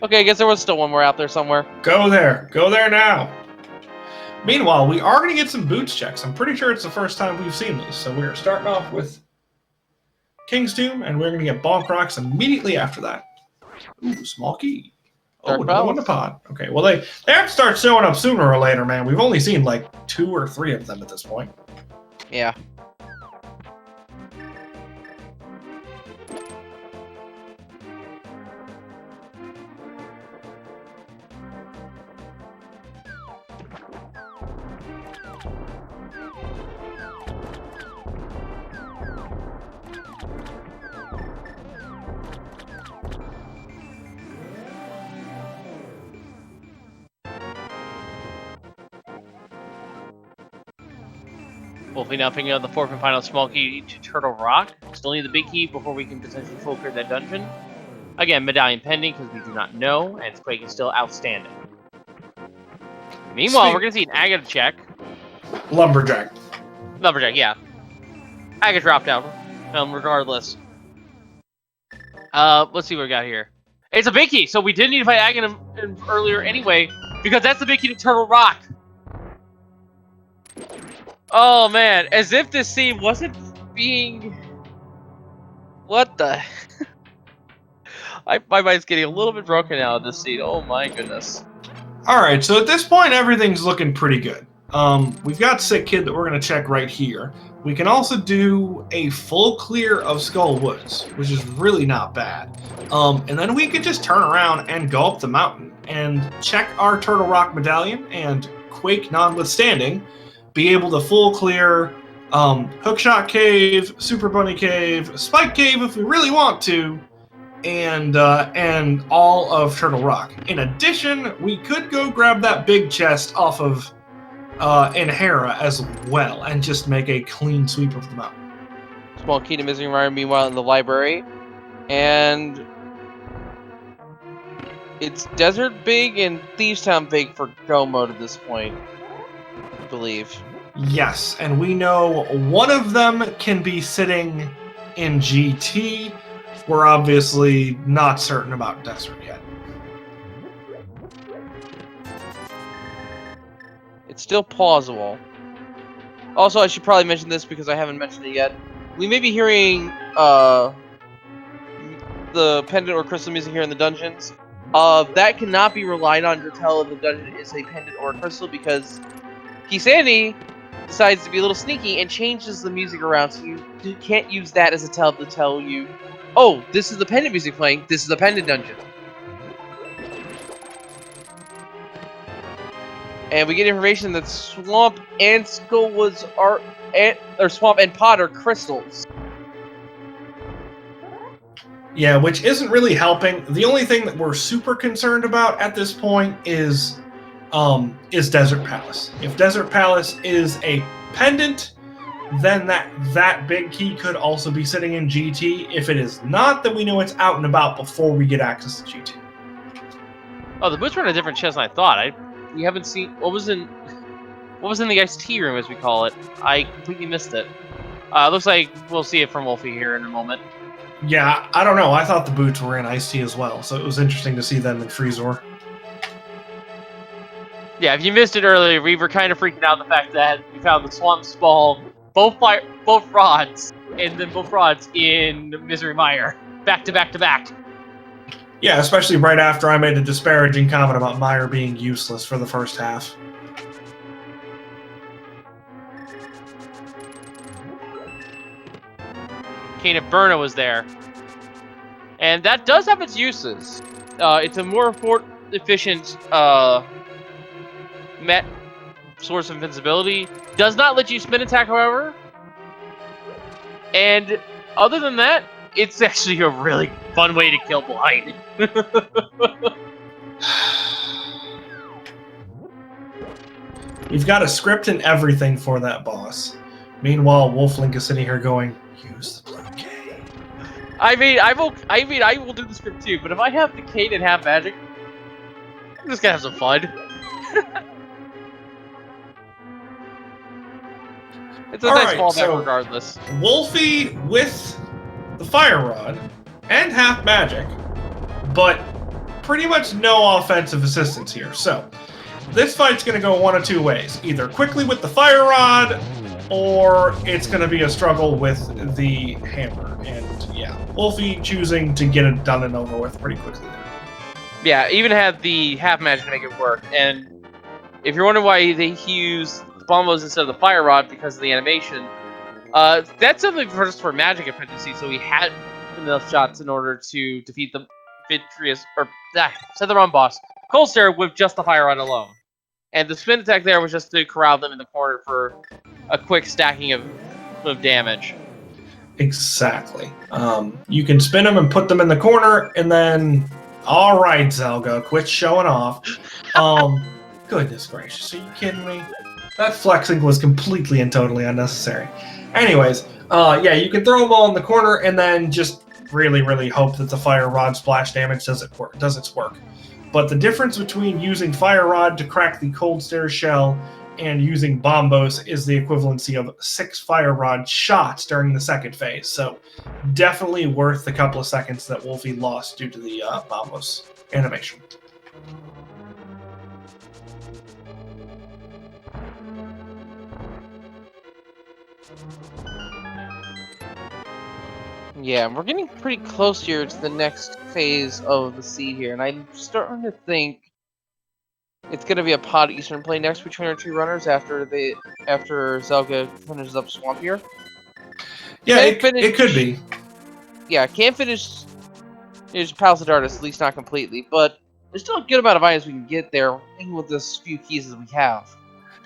Okay, I guess there was still one more out there somewhere. Go there. Go there now. Meanwhile, we are going to get some boots checks. I'm pretty sure it's the first time we've seen these. So we're starting off with King's Tomb, and we're going to get Bonk Rocks immediately after that. Ooh, small key. Oh, another one to pod. Okay, well, they have to start showing up sooner or later, man. We've only seen like 2 or 3 of them at this point. Yeah. Wulfy now picking up the 4th and final small key to Turtle Rock. Still need the big key before we can potentially full clear that dungeon. Again, medallion pending because we do not know, and Quake is still outstanding. Meanwhile, we're going to see an Agate check. Lumberjack. Lumberjack, yeah. Agate dropped out, regardless. Let's see what we got here. It's a big key, so we did need to fight Agate earlier anyway, because that's the big key to Turtle Rock. Oh man, as if this scene wasn't being... What the... My mind's getting a little bit broken now of this scene. Oh my goodness. Alright, so at this point, everything's looking pretty good. We've got Sick Kid that we're going to check right here. We can also do a full clear of Skull Woods, which is really not bad. And then we could just turn around and go up the mountain and check our Turtle Rock medallion, and Quake notwithstanding, be able to full clear Hookshot Cave, Super Bunny Cave, Spike Cave if we really want to, and all of Turtle Rock. In addition, we could go grab that big chest off of Inhera as well, and just make a clean sweep of the mountain. Small key to Missing Ryan, meanwhile, in the library. And it's Desert big and Thieves Town big for go mode at this point, I believe. Yes, and we know one of them can be sitting in GT. We're obviously not certain about Desert yet. It's still plausible. Also, I should probably mention this because I haven't mentioned it yet. We may be hearing the pendant or crystal music here in the dungeons. That cannot be relied on to tell if the dungeon is a pendant or a crystal, because Kisani decides to be a little sneaky and changes the music around, so you can't use that as a tell to tell you, oh, this is the pendant music playing, this is the pendant dungeon. And we get information that Swamp and Skullwoods or Swamp and Pot are crystals. Yeah, which isn't really helping. The only thing that we're super concerned about at this point is Desert Palace. If Desert Palace is a pendant, then that big key could also be sitting in GT. If it is not, then we know it's out and about before we get access to GT. Oh, the boots were in a different chest than I thought. We haven't seen what was in the iced tea room, as we call it. I completely missed it. Looks like we'll see it from Wulfy here in a moment. Yeah, I don't know. I thought the boots were in iced tea as well, so it was interesting to see them in Freezor. Yeah, if you missed it earlier, we were kind of freaking out the fact that we found the Swamp Spall, both rods, and then both rods in Misery Mire, back to back to back. Yeah, especially right after I made a disparaging comment about Mire being useless for the first half. Cane of Burna was there. And that does have its uses. It's a more efficient met source of invincibility. Does not let you spin attack, however. And other than that, it's actually a really fun way to kill blind. We've got a script and everything for that boss. Meanwhile, Wolflink is sitting here going, use the blue K. I mean, I will do the script too, but if I have the Kate and have magic, I'm just gonna have some fun. It's a nice fallback regardless. Wulfy with the Fire Rod and half magic, but pretty much no offensive assistance here. So, this fight's going to go one of two ways. Either quickly with the Fire Rod, or it's going to be a struggle with the hammer. And yeah, Wulfy choosing to get it done and over with pretty quickly there. Yeah, even had the half magic to make it work. And if you're wondering why they use the bombos instead of the Fire Rod because of the animation, that's something for magic efficiency, so we had enough shots in order to defeat the said the wrong boss, Cold Stare, with just the Fire Rod alone. And the spin attack there was just to corral them in the corner for a quick stacking of damage. Exactly. You can spin them and put them in the corner, and then, all right, Zelga, quit showing off. Goodness gracious, are you kidding me? That flexing was completely and totally unnecessary. Anyways, yeah, you can throw them all in the corner, and then just really, really hope that the Fire Rod splash damage does its work. But the difference between using Fire Rod to crack the Cold Stare shell and using Bombos is the equivalency of 6 Fire Rod shots during the second phase. So definitely worth the couple of seconds that Wulfy lost due to the Bombos animation. Yeah, we're getting pretty close here to the next phase of the sea here, and I'm starting to think it's going to be a Pod Eastern play next between our two runners after Zelga finishes up Swamp here. Yeah, it could be. Yeah, can't finish Palace of Darkness, at least not completely, but there's still a good amount of items we can get there, even with this few keys that we have.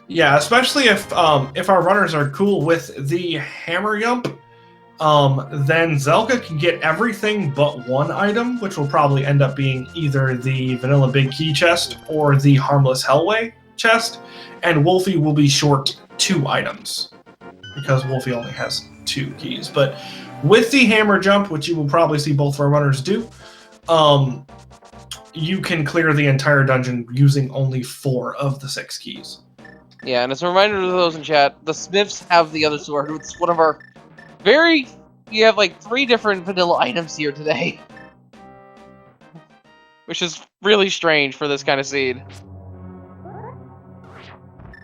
Yeah, especially if our runners are cool with the Hammer Yump, then Zelga can get everything but one item, which will probably end up being either the Vanilla Big Key chest or the Harmless Hellway chest, and Wulfy will be short 2 items, because Wulfy only has 2 keys. But with the Hammer Jump, which you will probably see both of our runners do, you can clear the entire dungeon using only 4 of the 6 keys. Yeah, and as a reminder to those in chat, the Smiths have the other sword. It's one of our you have like 3 different vanilla items here today. Which is really strange for this kind of seed.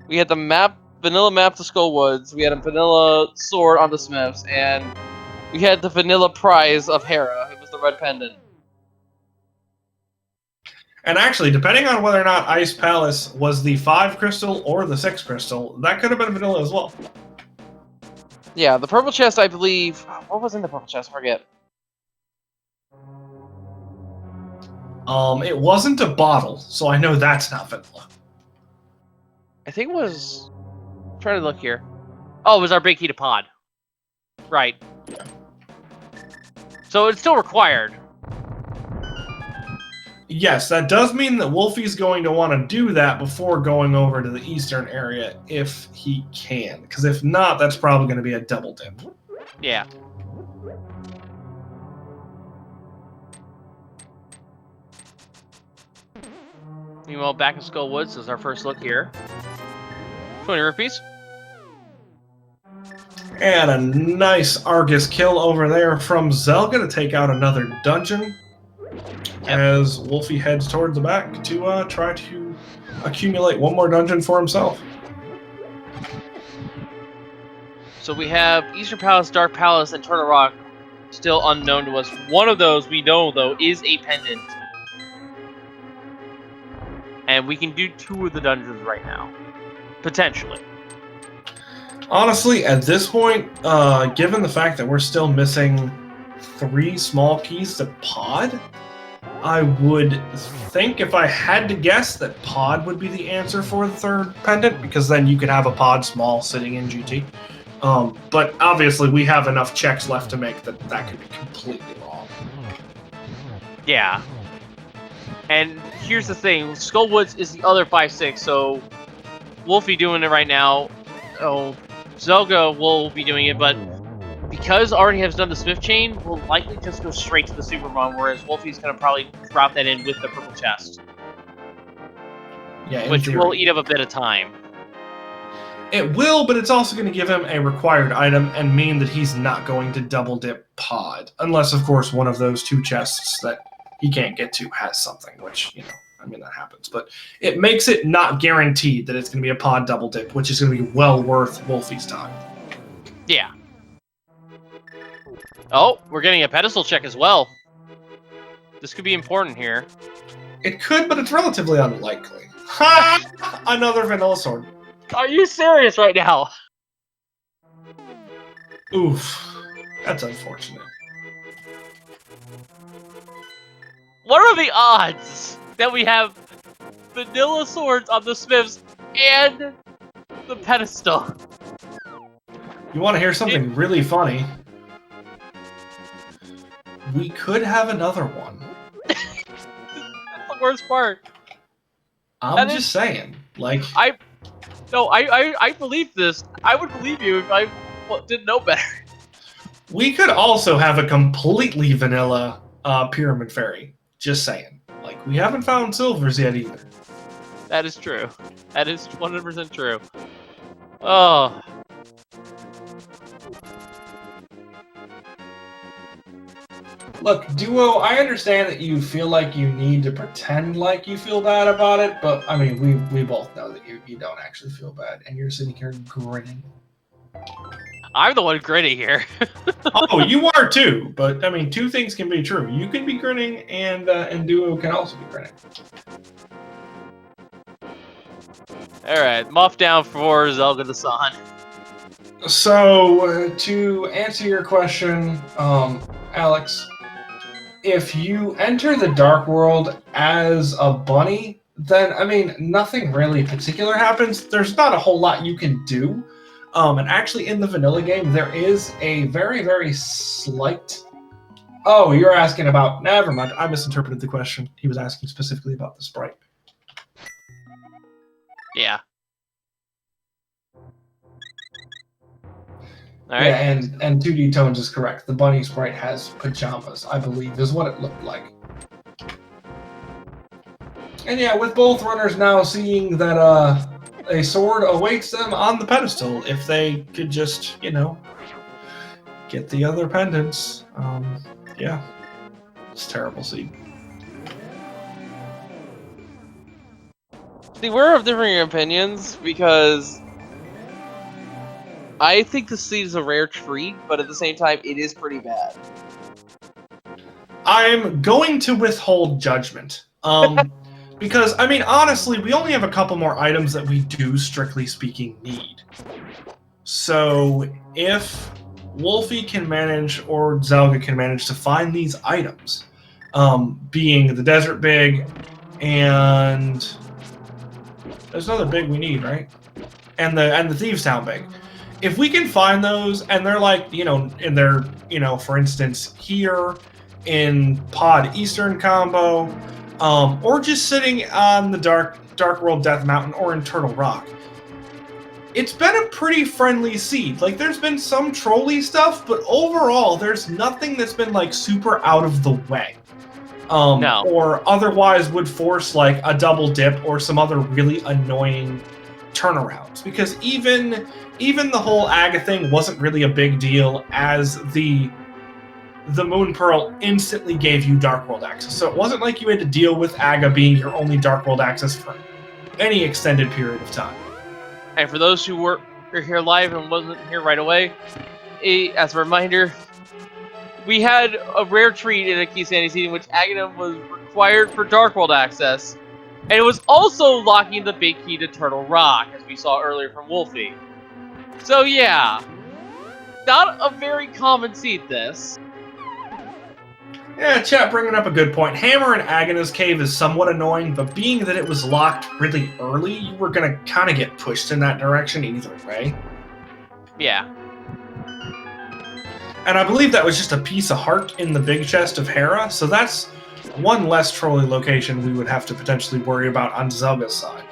We had the vanilla map to Skullwoods, we had a vanilla sword on the Smiths, and we had the vanilla prize of Hera. It was the red pendant. And actually, depending on whether or not Ice Palace was the 5 crystal or the 6 crystal, that could have been vanilla as well. Yeah, the purple chest, I believe... What was in the purple chest? I forget. It wasn't a bottle, so I know that's not vanilla. I think it was... I'm trying to look here. Oh, it was our big key to pod. Right. Yeah. So it's still required. Yes, that does mean that Wulfy's going to want to do that before going over to the eastern area if he can. Because if not, that's probably going to be a double dip. Yeah. Meanwhile, back in Skull Woods is our first look here. 20 rupees. And a nice Argus kill over there from Zelga to take out another dungeon. Yep. As Wulfy heads towards the back to try to accumulate one more dungeon for himself. So we have Eastern Palace, Dark Palace, and Turtle Rock still unknown to us. One of those we know, though, is a pendant. And we can do 2 of the dungeons right now. Potentially. Honestly, at this point, given the fact that we're still missing 3 small keys to Pod, I would think, if I had to guess, that Pod would be the answer for the 3rd pendant, because then you could have a Pod small sitting in GT. But obviously, we have enough checks left to make that could be completely wrong. Yeah. And here's the thing, Skull Woods is the other 5-6, so Wulfy doing it right now. Oh, Zelga will be doing it, but because already has done the Smith Chain, we'll likely just go straight to the Super Run, whereas Wulfy's going to probably drop that in with the purple chest. Yeah, which will eat up a bit of time. It will, but it's also going to give him a required item and mean that he's not going to double dip Pod. Unless, of course, one of those 2 chests that he can't get to has something, which, you know, I mean, that happens. But it makes it not guaranteed that it's going to be a Pod double dip, which is going to be well worth Wulfy's time. Yeah. Oh, we're getting a pedestal check as well. This could be important here. It could, but it's relatively unlikely. Ha! Another vanilla sword. Are you serious right now? Oof. That's unfortunate. What are the odds that we have vanilla swords on the Smiths and the pedestal? You want to hear something really funny? We could have another one. That's the worst part. I'm just saying. Like, I believe this. I would believe you if I didn't know better. We could also have a completely vanilla Pyramid Fairy. Just saying. Like, we haven't found silvers yet either. That is true. That is 100% true. Oh. Look, Duo, I understand that you feel like you need to pretend like you feel bad about it, but, I mean, we both know that you don't actually feel bad, and you're sitting here grinning. I'm the one grinning here. Oh, you are too, but, I mean, 2 things can be true. You can be grinning, and Duo can also be grinning. Alright, muff down for zelgadissan. So, to answer your question, Alex, if you enter the Dark World as a bunny, then, I mean, nothing really particular happens. There's not a whole lot you can do. And actually, in the vanilla game, there is a very, very slight... Oh, you're asking about... Never mind, I misinterpreted the question. He was asking specifically about the sprite. Yeah. Alright. Yeah, and 2D Tones is correct. The bunny sprite has pajamas, I believe, is what it looked like. And yeah, with both runners now seeing that a sword awaits them on the pedestal, if they could just, you know, get the other pendants. Yeah, it's terrible seed. See, we're of differing opinions because I think the seed is a rare treat, but at the same time, it is pretty bad. I'm going to withhold judgment. Because, I mean, honestly, we only have a couple more items that we do, strictly speaking, need. So, if Wulfy can manage, or Zelga can manage to find these items, being the Desert Big, and there's another big we need, right? And the Thieves Town Big. if we can find those, and they're like, and they're, for instance, here in Pod Eastern combo, or just sitting on the Dark World Death Mountain or in Turtle Rock, it's been a pretty friendly seed. Like, there's been some trolly stuff, but overall, there's nothing that's been, like, super out of the way. No. Or otherwise would force, like, a double dip or some other really annoying turnarounds. Because even the whole Aga thing wasn't really a big deal, as the Moon Pearl instantly gave you Dark World access. So it wasn't like you had to deal with Aga being your only Dark World access for any extended period of time. And for those who were here live and wasn't here right away, as a reminder, we had a rare treat in a Key Sandy seed in which Aghanim was required for Dark World access, and it was also locking the big key to Turtle Rock, as we saw earlier from Wulfy. So yeah, not a very common seed, this. Yeah, chat bringing up a good point. Hammer in Agha's Cave is somewhat annoying, but being that it was locked really early, you were going to kind of get pushed in that direction either way. Yeah. And I believe that was just a piece of heart in the big chest of Hera, so that's one less trolley location we would have to potentially worry about on Zelga's side.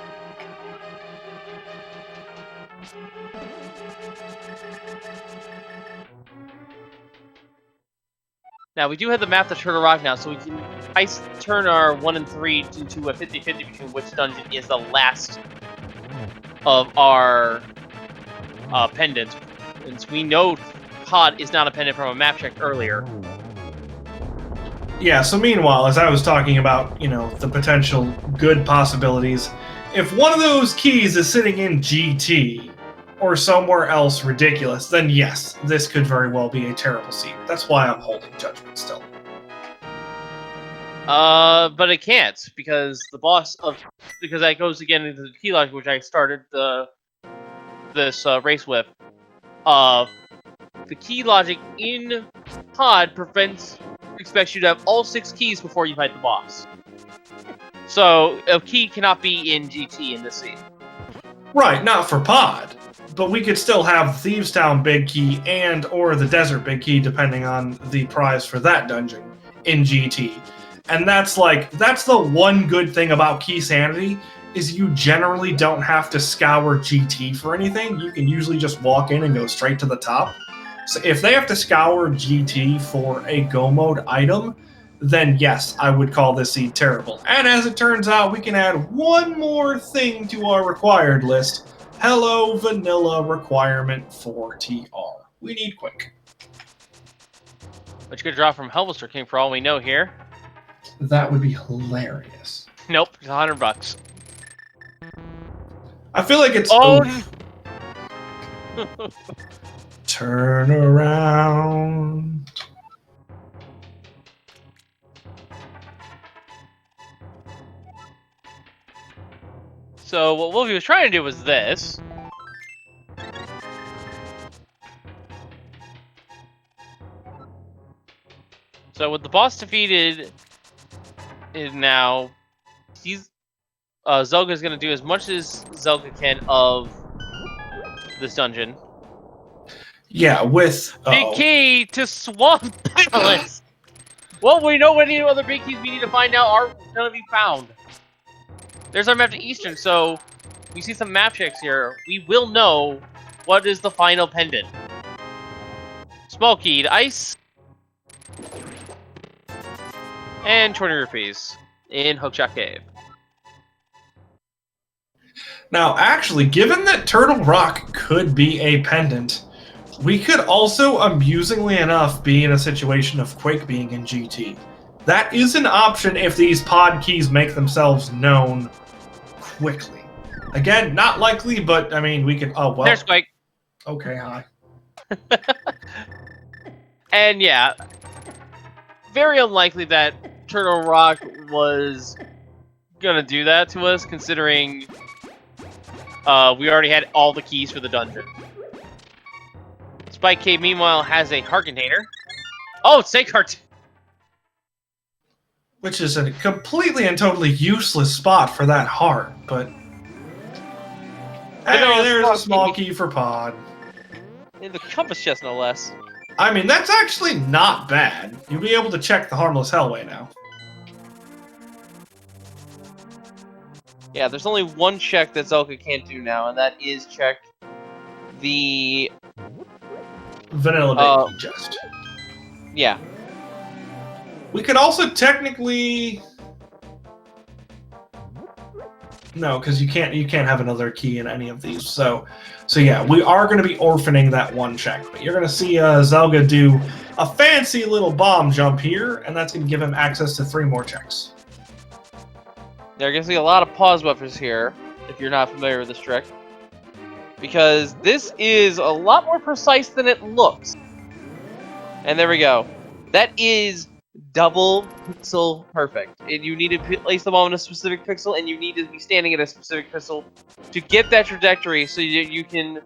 Now, we do have the map to Turtle Rock now, so we can turn our 1 and 3 into a 50-50 between which dungeon is the last of our pendants. Since we know Pod is not a pendant from a map check earlier. Yeah, so meanwhile, as I was talking about, the potential good possibilities, if one of those keys is sitting in GT or somewhere else ridiculous, then yes, this could very well be a terrible seed. That's why I'm holding judgment still. But it can't, because because that goes again into the key logic, which I started this race with. The key logic in Pod expects you to have all 6 keys before you fight the boss. So a key cannot be in GT in this scene. Right, not for Pod. But we could still have Thieves Town Big Key and or the Desert Big Key, depending on the prize for that dungeon, in GT. And that's the one good thing about Key Sanity, is you generally don't have to scour GT for anything. You can usually just walk in and go straight to the top. So if they have to scour GT for a Go Mode item, then yes, I would call this seed terrible. And as it turns out, we can add one more thing to our required list. Hello, vanilla requirement for TR. We need quick. Which could draw from Helvester King for all we know here. That would be hilarious. Nope, it's $100. I feel like it's... Oh! Turn around. So what Wulfy was trying to do was this. So with the boss defeated, now Zelga's gonna do as much as Zelga can of this dungeon. Yeah, with big key to Swamp Palace. Well, we know any other big keys we need to find out are gonna be found. There's our map to Eastern, so we see some map checks here. We will know what is the final pendant. Small keyed ice. And 20 rupees in Hookshot Cave. Now, actually, given that Turtle Rock could be a pendant, we could also, amusingly enough, be in a situation of Quake being in GT. That is an option if these pod keys make themselves known quickly. Again, not likely, but I mean, we could. Oh well. There's Quake. Okay, hi. And yeah, very unlikely that Turtle Rock was gonna do that to us, considering we already had all the keys for the dungeon. Spike Cave, meanwhile, has a heart container. Oh, snake heart! Which is a completely and totally useless spot for that heart, but... Hey, there's a small key for Pod. In the compass chest, no less. I mean, that's actually not bad. You'll be able to check the Harmless Hellway now. Yeah, there's only one check that Zelka can't do now, and that is check the... Vanilla Big Key chest. Yeah. We could also technically... No, because you can't have another key in any of these. So yeah, we are going to be orphaning that one check. But you're going to see Zelga do a fancy little bomb jump here, and that's going to give him access to 3 more checks. There going to be a lot of pause buffers here, if you're not familiar with this trick. Because this is a lot more precise than it looks. And there we go. That is double pixel perfect. And you need to place the bomb in a specific pixel, and you need to be standing at a specific pixel to get that trajectory so you can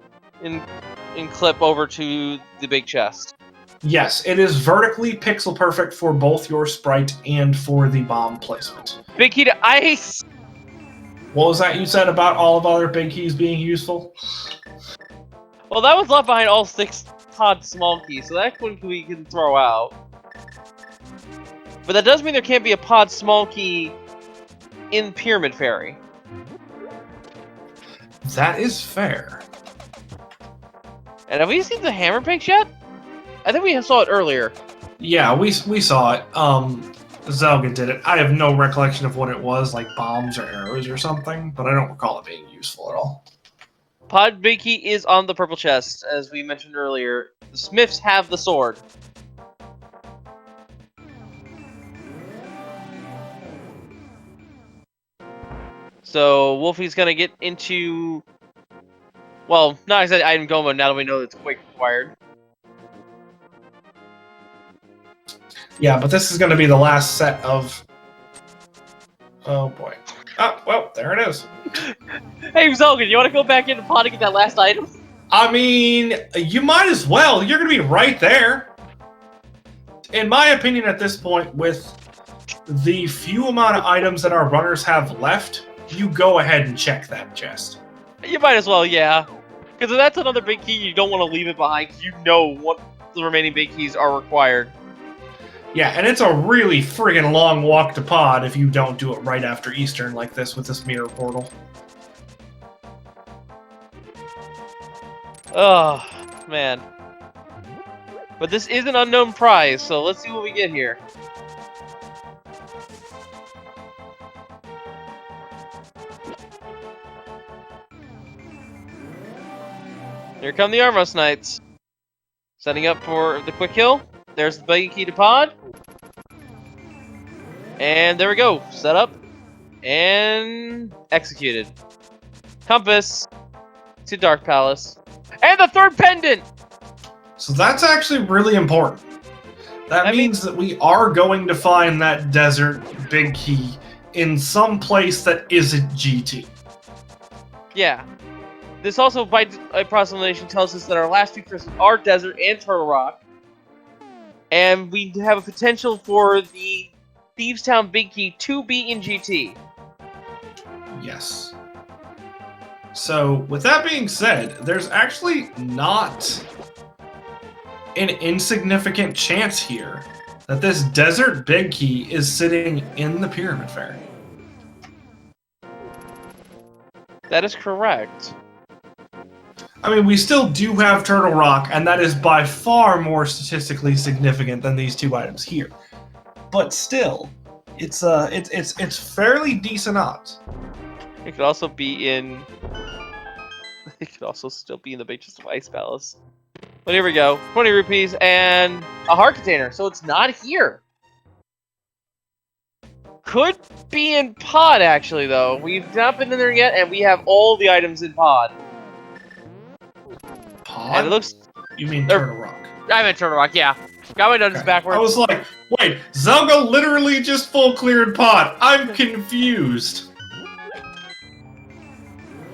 clip over to the big chest. Yes, it is vertically pixel perfect for both your sprite and for the bomb placement. Big key to ice! What was that you said about all of other big keys being useful? Well, that was left behind all 6 pod small keys, so that one we can throw out. But that does mean there can't be a pod small key in Pyramid Fairy. That is fair. And have we seen the hammer pigs yet? I think we saw it earlier. Yeah, we saw it. Zelga did it. I have no recollection of what it was, like bombs or arrows or something, but I don't recall it being useful at all. Pod big key is on the purple chest, as we mentioned earlier. The Smiths have the sword. So Wulfy's gonna get into, well, not exactly item go mode now that we know it's Quake required. Yeah, but this is going to be the last set of... Oh boy. Oh, well, there it is. Hey Zelga, you want to go back into pod and get that last item? I mean, you might as well. You're going to be right there. In my opinion, at this point, with the few amount of items that our runners have left, you go ahead and check that chest. You might as well, yeah. Because if that's another big key, you don't want to leave it behind, because you know what the remaining big keys are required. Yeah, and it's a really friggin' long walk to pod if you don't do it right after Eastern like this with this mirror portal. Oh, man. But this is an unknown prize, so let's see what we get here. Here come the Armos Knights. Setting up for the quick kill. There's the buggy key to pod. And there we go. Set up. And executed. Compass to Dark Palace. And the 3rd pendant! So that's actually really important. That means that we are going to find that desert big key in some place that isn't GT. Yeah. This also, by approximation, tells us that our last 2 crystals are Desert and Turtle Rock. And we have a potential for the Thieves Town Big Key to be in GT. Yes. So, with that being said, there's actually not an insignificant chance here that this Desert Big Key is sitting in the Pyramid Fairy. That is correct. I mean, we still do have Turtle Rock, and that is by far more statistically significant than these 2 items here. But still, it's fairly decent odds. It could also be in. It could also still be in the Big Chest of Ice Palace. But here we go. 20 rupees and a heart container, so it's not here. Could be in pod, actually, though. We've not been in there yet, and we have all the items in pod. Pod? And it looks... You mean Turtle Rock? I meant Turtle Rock, yeah. Got my notes backwards. I was like, wait, Zelga literally just full cleared pod. I'm confused.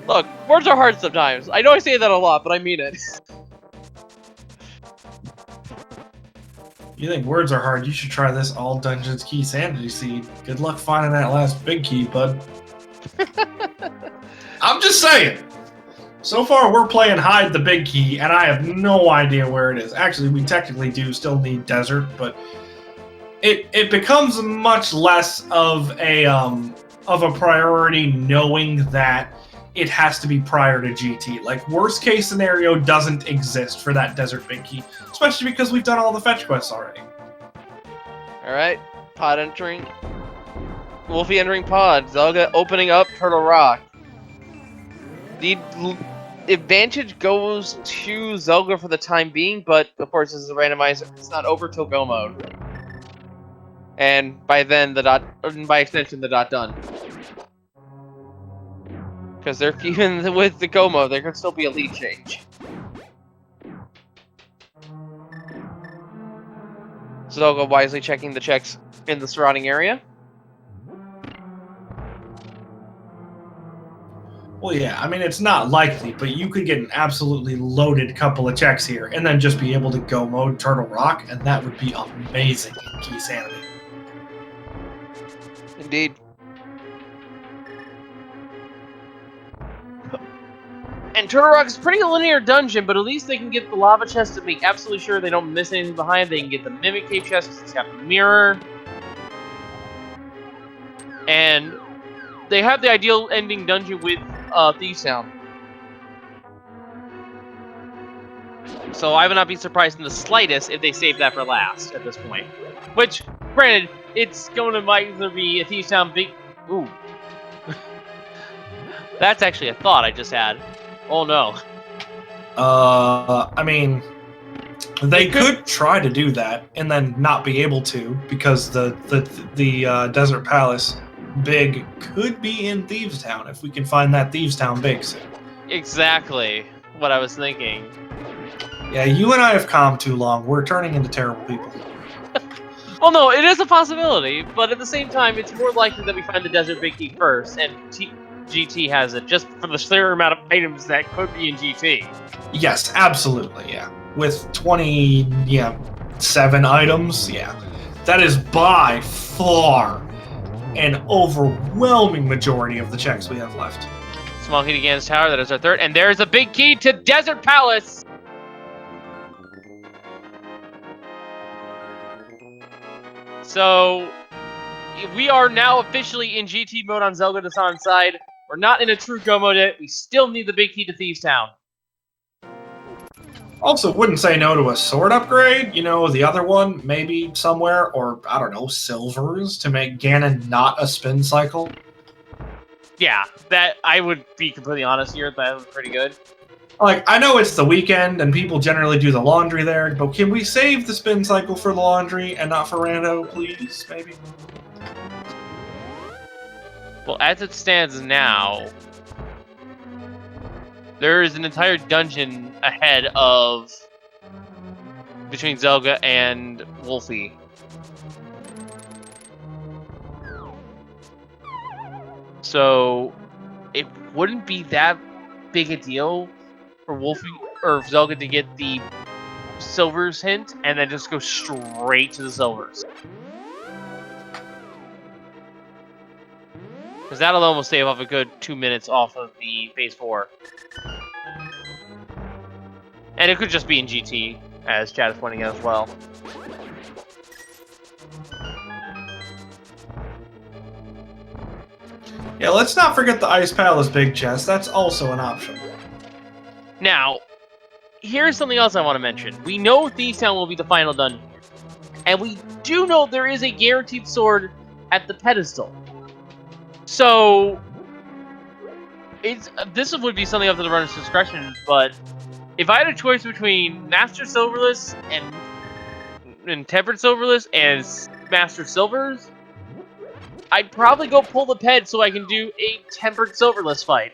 Look, words are hard sometimes. I know I say that a lot, but I mean it. You think words are hard? You should try this all dungeons key sanity seed. Good luck finding that last big key, bud. I'm just saying. So far, we're playing hide the big key, and I have no idea where it is. Actually, we technically do still need desert, but it becomes much less of a priority knowing that it has to be prior to GT. Like, worst case scenario doesn't exist for that desert big key, especially because we've done all the fetch quests already. All right, pod entering. Wulfy entering pod. Zelga opening up Turtle Rock. The advantage goes to Zelga for the time being, but of course this is a randomizer. It's not over till go mode. And by then by extension the dot done. Because they're even with the go mode, there could still be a lead change. Zelga wisely checking the checks in the surrounding area. Well, yeah, I mean, it's not likely, but you could get an absolutely loaded couple of checks here and then just be able to go mode Turtle Rock, and that would be amazing in Key Sanity. Indeed. And Turtle Rock is a pretty linear dungeon, but at least they can get the lava chest to make absolutely sure they don't miss anything behind. They can get the Mimic Cave chest because it's got the mirror. And they have the ideal ending dungeon with Thieves Town. So I would not be surprised in the slightest if they save that for last at this point. Which, granted, it's going to might either be a Thieves Town big... Ooh. That's actually a thought I just had. Oh no. I mean, they could try to do that and then not be able to because the Desert Palace big could be in Thieves Town if we can find that Thieves Town big soon. Exactly what I was thinking. Yeah, you and I have calmed too long. We're turning into terrible people. Well, no, it is a possibility, but at the same time, it's more likely that we find the Desert Big Key first, and GT has it, just for the sheer amount of items that could be in GT. Yes, absolutely, yeah. With 27 items, yeah. That is by far an overwhelming majority of the checks we have left. Small key to Gan's Tower, that is our third, and there's a big key to Desert Palace! So, we are now officially in GT mode on zelgadissan's side. We're not in a true go mode yet. We still need the big key to Thieves Town. Also, wouldn't say no to a sword upgrade. You know, the other one, maybe somewhere, or, I don't know, silvers to make Ganon not a spin cycle. Yeah, that, I would be completely honest here, that was pretty good. Like, I know it's the weekend and people generally do the laundry there, but can we save the spin cycle for the laundry and not for Rando, please, maybe? Well, as it stands now, there is an entire dungeon ahead of between Zelga and Wulfy. So it wouldn't be that big a deal for Wulfy or Zelga to get the silvers hint and then just go straight to the silvers. Because that alone will save off a good 2 minutes off of the phase 4. And it could just be in GT, as Chad is pointing out as well. Yeah, let's not forget the Ice Palace big chest. That's also an option. Now, here's something else I want to mention. We know Thieves Town will be the final dungeon. And we do know there is a guaranteed sword at the pedestal. So, this would be something up to the runner's discretion, but if I had a choice between Master Silverless and Tempered Silverless and Master Silvers, I'd probably go pull the ped so I can do a Tempered Silverless fight.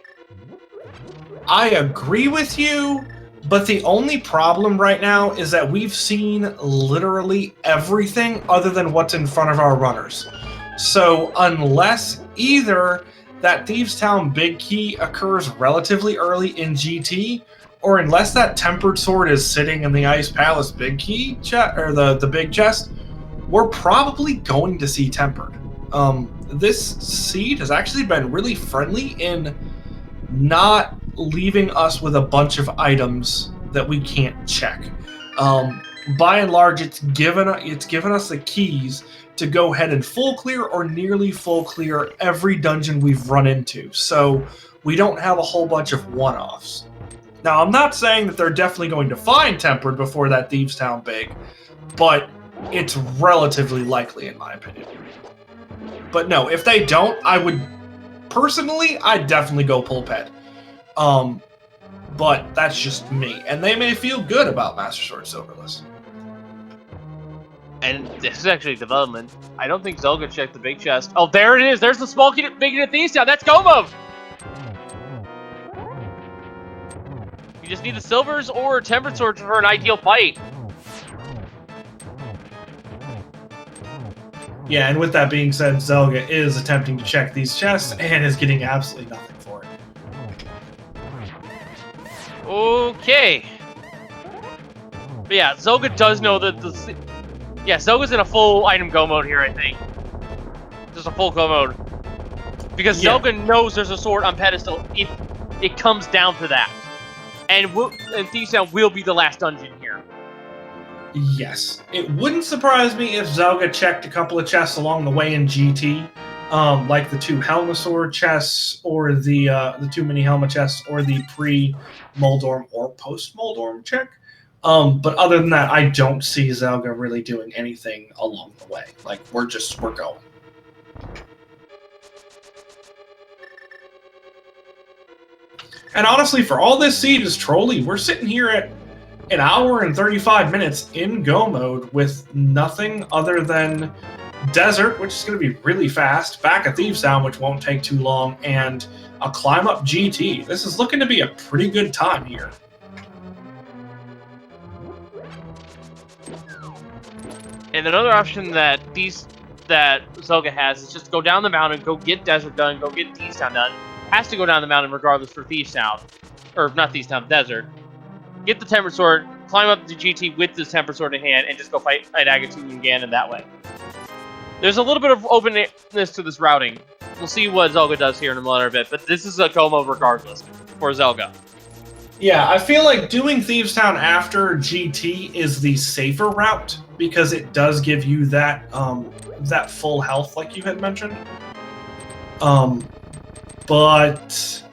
I agree with you, but the only problem right now is that we've seen literally everything other than what's in front of our runners. So unless either that Thieves Town big key occurs relatively early in GT, or unless that Tempered Sword is sitting in the Ice Palace big key or the big chest, we're probably going to see Tempered. This seed has actually been really friendly in not leaving us with a bunch of items that we can't check. By and large, it's given us the keys to go ahead and full clear or nearly full clear every dungeon we've run into, so we don't have a whole bunch of one-offs. Now, I'm not saying that they're definitely going to find Tempered before that Thieves Town big, but it's relatively likely in my opinion. But no, if they don't, I'd definitely go Pulpet. But that's just me, and they may feel good about Master Sword Silverless. And this is actually development. I don't think Zelga checked the big chest. Oh, there it is! There's the small key big in Thieves Town! That's go mode! You just need the silvers or tempered sword for an ideal fight. Yeah, and with that being said, Zelga is attempting to check these chests and is getting absolutely nothing for it. Okay. But yeah, Zelga does know that yeah, Zelga's in a full item go mode here, I think. Just a full go mode. Because Zelga knows there's a sword on pedestal if it comes down to that. And Thieves Town will be the last dungeon here. Yes. It wouldn't surprise me if Zelga checked a couple of chests along the way in GT, like the 2 Helmasaur chests, or the 2 mini Helma chests, or the pre-Moldorm or post-Moldorm check. But other than that, I don't see Zelga really doing anything along the way. Like, we're going. And honestly, for all this siege is trolly, we're sitting here at an hour and 35 minutes in go mode with nothing other than Desert, which is going to be really fast, back at Thieves Town, which won't take too long, and a climb up GT. This is looking to be a pretty good time here. And another option that Zelga has is just go down the mountain, go get Desert done, go get Thieves Town done. Has to go down the mountain regardless for Thieves Town. Or not Thieves Town, Desert. Get the Tempered Sword, climb up the GT with the Tempered Sword in hand, and just go fight Agatu and Ganon that way. There's a little bit of openness to this routing. We'll see what Zelga does here in a bit, but this is a go mode regardless for Zelga. Yeah, I feel like doing Thieves Town after GT is the safer route, because it does give you that that full health like you had mentioned. But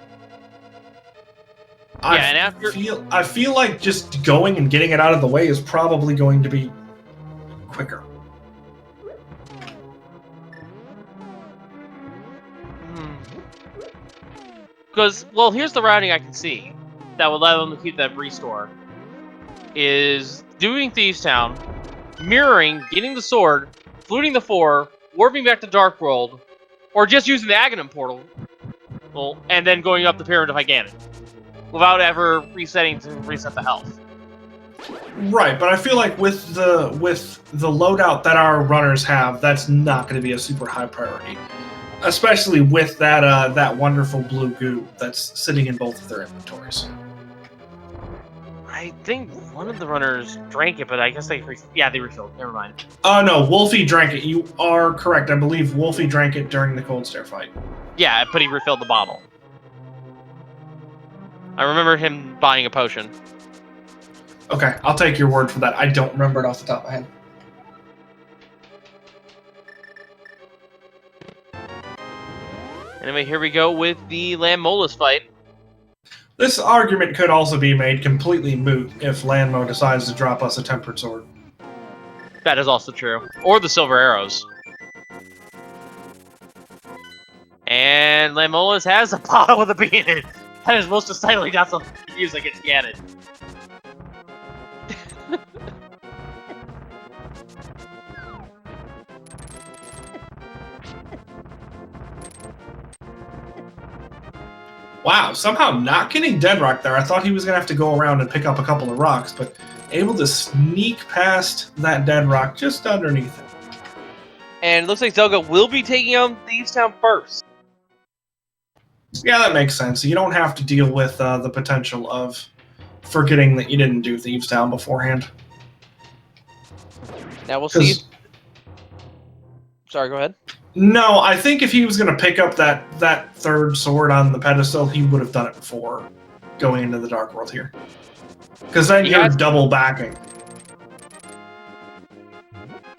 I feel like just going and getting it out of the way is probably going to be quicker. Because, well, here's the routing I can see that would allow them to keep that restore. Is doing Thieves Town, mirroring, getting the sword, fluting the 4, warping back to Dark World, or just using the Aghanim portal, well, and then going up the Pyramid of Ganon, without ever resetting to reset the health. Right, but I feel like with the loadout that our runners have, that's not going to be a super high priority, especially with that wonderful blue goo that's sitting in both of their inventories. I think one of the runners drank it, but I guess they refilled. Never mind. Oh no, Wulfy drank it. You are correct. I believe Wulfy drank it during the Cold Stare fight. Yeah, but he refilled the bottle. I remember him buying a potion. Okay, I'll take your word for that. I don't remember it off the top of my head. Anyway, here we go with the Lammolas fight. This argument could also be made completely moot if Landmo decides to drop us a Tempered Sword. That is also true. Or the Silver Arrows. And Lammolas has a bottle with a bee in it. That is most decidedly not something to use against Ganon. Wow, somehow not getting Dead Rock there. I thought he was going to have to go around and pick up a couple of rocks, but able to sneak past that Dead Rock just underneath it. And it looks like Zelga will be taking on Thieves Town first. Yeah, that makes sense. You don't have to deal with the potential of forgetting that you didn't do Thieves Town beforehand. Now we'll see. Sorry, go ahead. No, I think if he was going to pick up that third sword on the pedestal, he would have done it before going into the Dark World here. Because then you're double backing.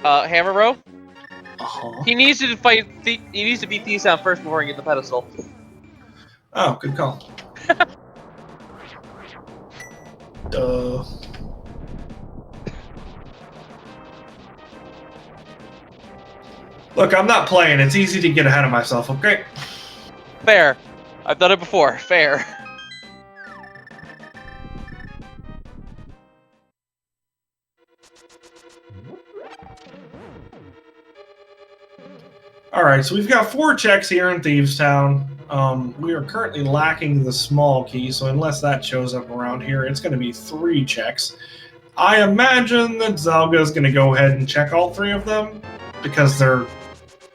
Hammer Row? Uh-huh. He needs to fight. He needs to beat Thesan first before he gets the pedestal. Oh, good call. Duh. Look, I'm not playing. It's easy to get ahead of myself, okay? Fair. I've done it before. Fair. Alright, so we've got 4 checks here in Thieves Town. We are currently lacking the small key, so unless that shows up around here, it's going to be 3 checks. I imagine that Zelga is going to go ahead and check all 3 of them, because they're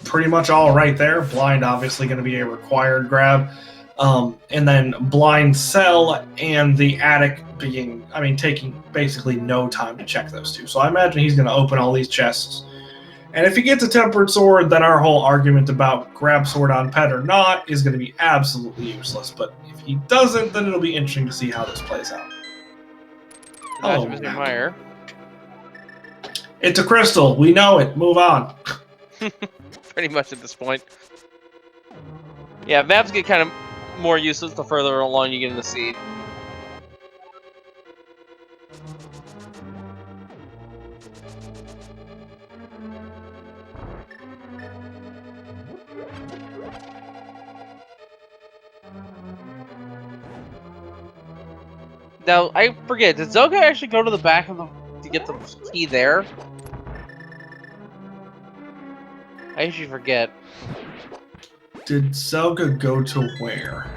pretty much all right there. Blind obviously going to be a required grab. And then Blind Cell and the Attic being, taking basically no time to check those 2. So I imagine he's going to open all these chests. And if he gets a Tempered Sword, then our whole argument about grab sword on pet or not is going to be absolutely useless. But if he doesn't, then it'll be interesting to see how this plays out. Hello, Mr. Meyer. It's a crystal. We know it. Move on. Pretty much at this point. Yeah, maps get kind of more useless the further along you get in the seed. Now, I forget, did Zelga actually go to the back of to get the key there? I usually forget. Did Zelga go to where?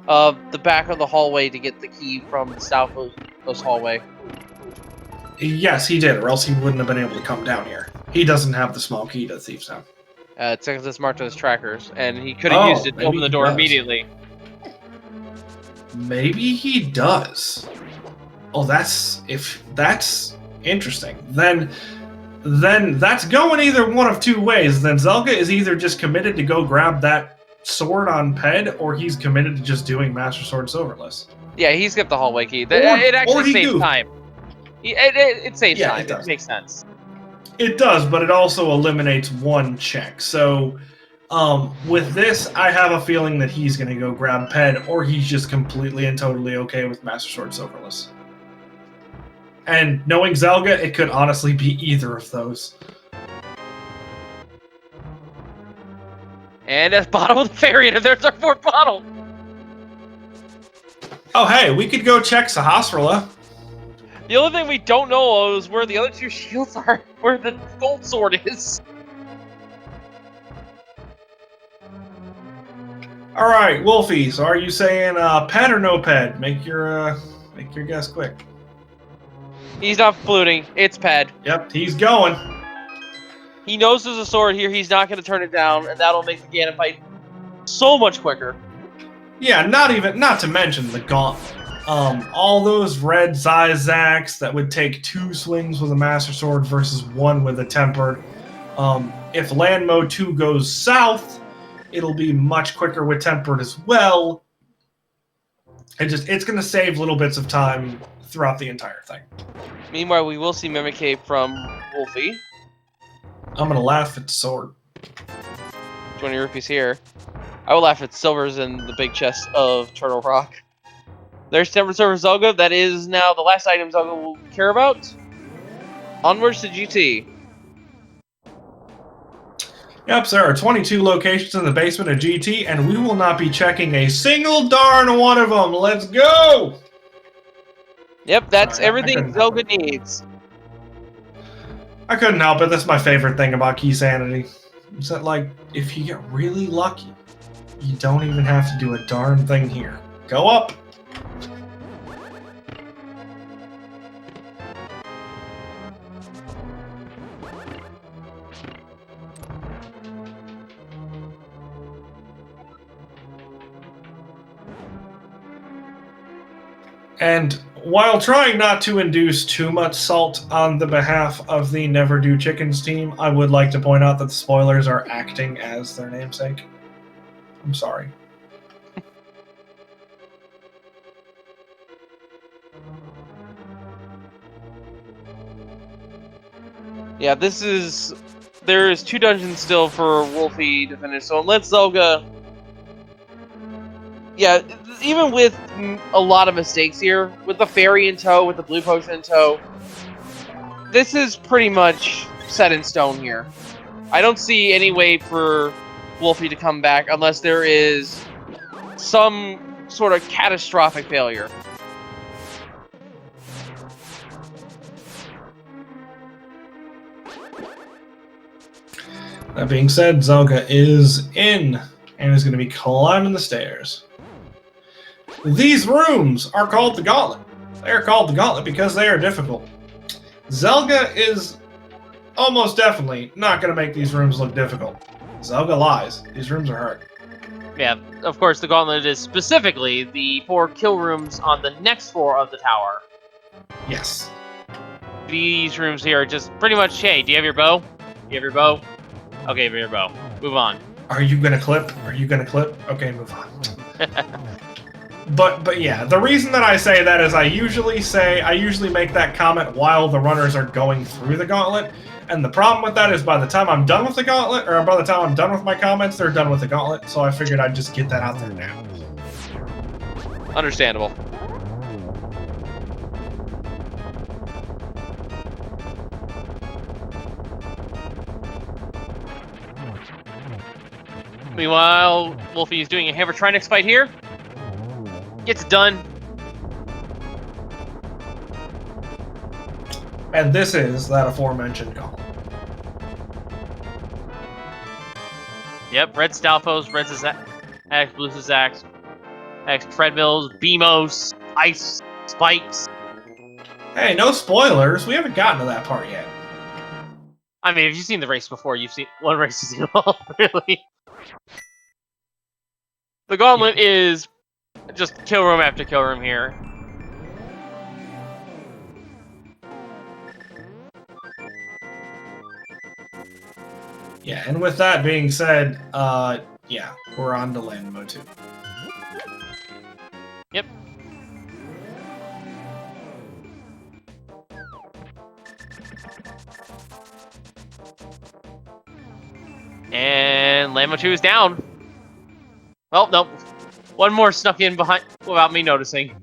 The back of the hallway to get the key from the southwest hallway. Yes, he did, or else he wouldn't have been able to come down here. He doesn't have the small key to Thieves Town. It's because it's marked on his trackers, and he could have used it to open the door immediately. Maybe he does. Oh, that's interesting. Then that's going either one of 2 ways. Then Zelga is either just committed to go grab that sword on Ped, or he's committed to just doing Master Sword Silverless. Yeah, he's got the hallway key. It actually saves time. It saves time. It makes sense. It does, but it also eliminates 1 check. So, with this, I have a feeling that he's going to go grab Ped, or he's just completely and totally okay with Master Sword Silverless. And knowing Zelga, it could honestly be either of those. And at the bottom of the variant, there's our 4th bottle. Oh, hey, we could go check Sahasrara. The only thing we don't know is where the other 2 shields are, where the gold sword is. All right, Wulfy. So, are you saying Ped or no Ped? Make your guess quick. He's not fluting. It's Ped. Yep, he's going. He knows there's a sword here. He's not going to turn it down, and that'll make the Ganon fight so much quicker. Yeah, not to mention the gauntlet. All those red Zizaks that would take 2 swings with a Master Sword versus 1 with a Tempered. If Land Mode 2 goes south, it'll be much quicker with Tempered as well. It's going to save little bits of time throughout the entire thing. Meanwhile, we will see Mimic Cape from Wulfy. I'm going to laugh at the sword. 20 rupees here. I will laugh at silvers in the big chest of Turtle Rock. There's Tempered Sword for Zelga. That is now the last item Zelga will care about. Onwards to GT. Yep, so there are 22 locations in the basement of GT, and we will not be checking a single darn one of them. Let's go! Yep, that's everything Zelga needs. I couldn't help it. That's my favorite thing about Key Sanity. Is that, like, if you get really lucky, you don't even have to do a darn thing here. Go up! And while trying not to induce too much salt on the behalf of the Never Do Chickens team, I would like to point out that the spoilers are acting as their namesake. I'm sorry. Yeah, this is... There is 2 dungeons still for Wulfy to finish, so unless Zelga... Yeah, even with a lot of mistakes here, with the fairy in tow, with the blue potion in tow, this is pretty much set in stone here. I don't see any way for Wulfy to come back unless there is some sort of catastrophic failure. That being said, Zelga is in and is going to be climbing the stairs. These rooms are called the Gauntlet. They are called the Gauntlet because they are difficult. Zelga is almost definitely not going to make these rooms look difficult. Zelga lies. These rooms are hard. Yeah, of course, the Gauntlet is specifically the 4 kill rooms on the next floor of the tower. Yes. These rooms here are just pretty much, hey, do you have your bow? Do you have your bow? Okay, have your bow. Move on. Are you going to clip? Are you going to clip? Okay, move on. But yeah, the reason that I say that is I usually make that comment while the runners are going through the Gauntlet. And the problem with that is by the time I'm done with the Gauntlet, or by the time I'm done with my comments, they're done with the Gauntlet. So I figured I'd just get that out there now. Understandable. Meanwhile, Wulfy is doing a Hammer Trinix fight here. Gets done. And this is that aforementioned Gauntlet. Yep, red Stalfos, red Zax, blue Zax, X treadmills, Beamos, ice spikes. Hey, no spoilers. We haven't gotten to that part yet. I mean, if you've seen the race before, you've seen one race you've seen all, really. The Gauntlet is just kill room after kill room here. Yeah, and with that being said, yeah, we're on to land mode 2. Yep. And Lambo 2 is down. Oh, nope. One more snuck in behind without me noticing.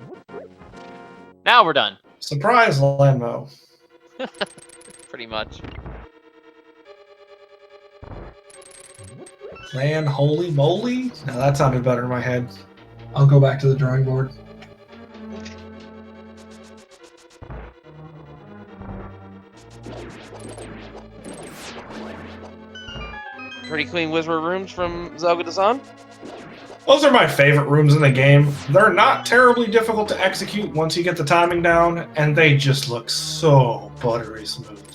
Now we're done. Surprise, Lambo. Pretty much. Man, holy moly. Now that sounded better in my head. I'll go back to the drawing board. Pretty clean wizard rooms from zelgadissan. Those are my favorite rooms in the game. They're not terribly difficult to execute once you get the timing down, and they just look so buttery smooth.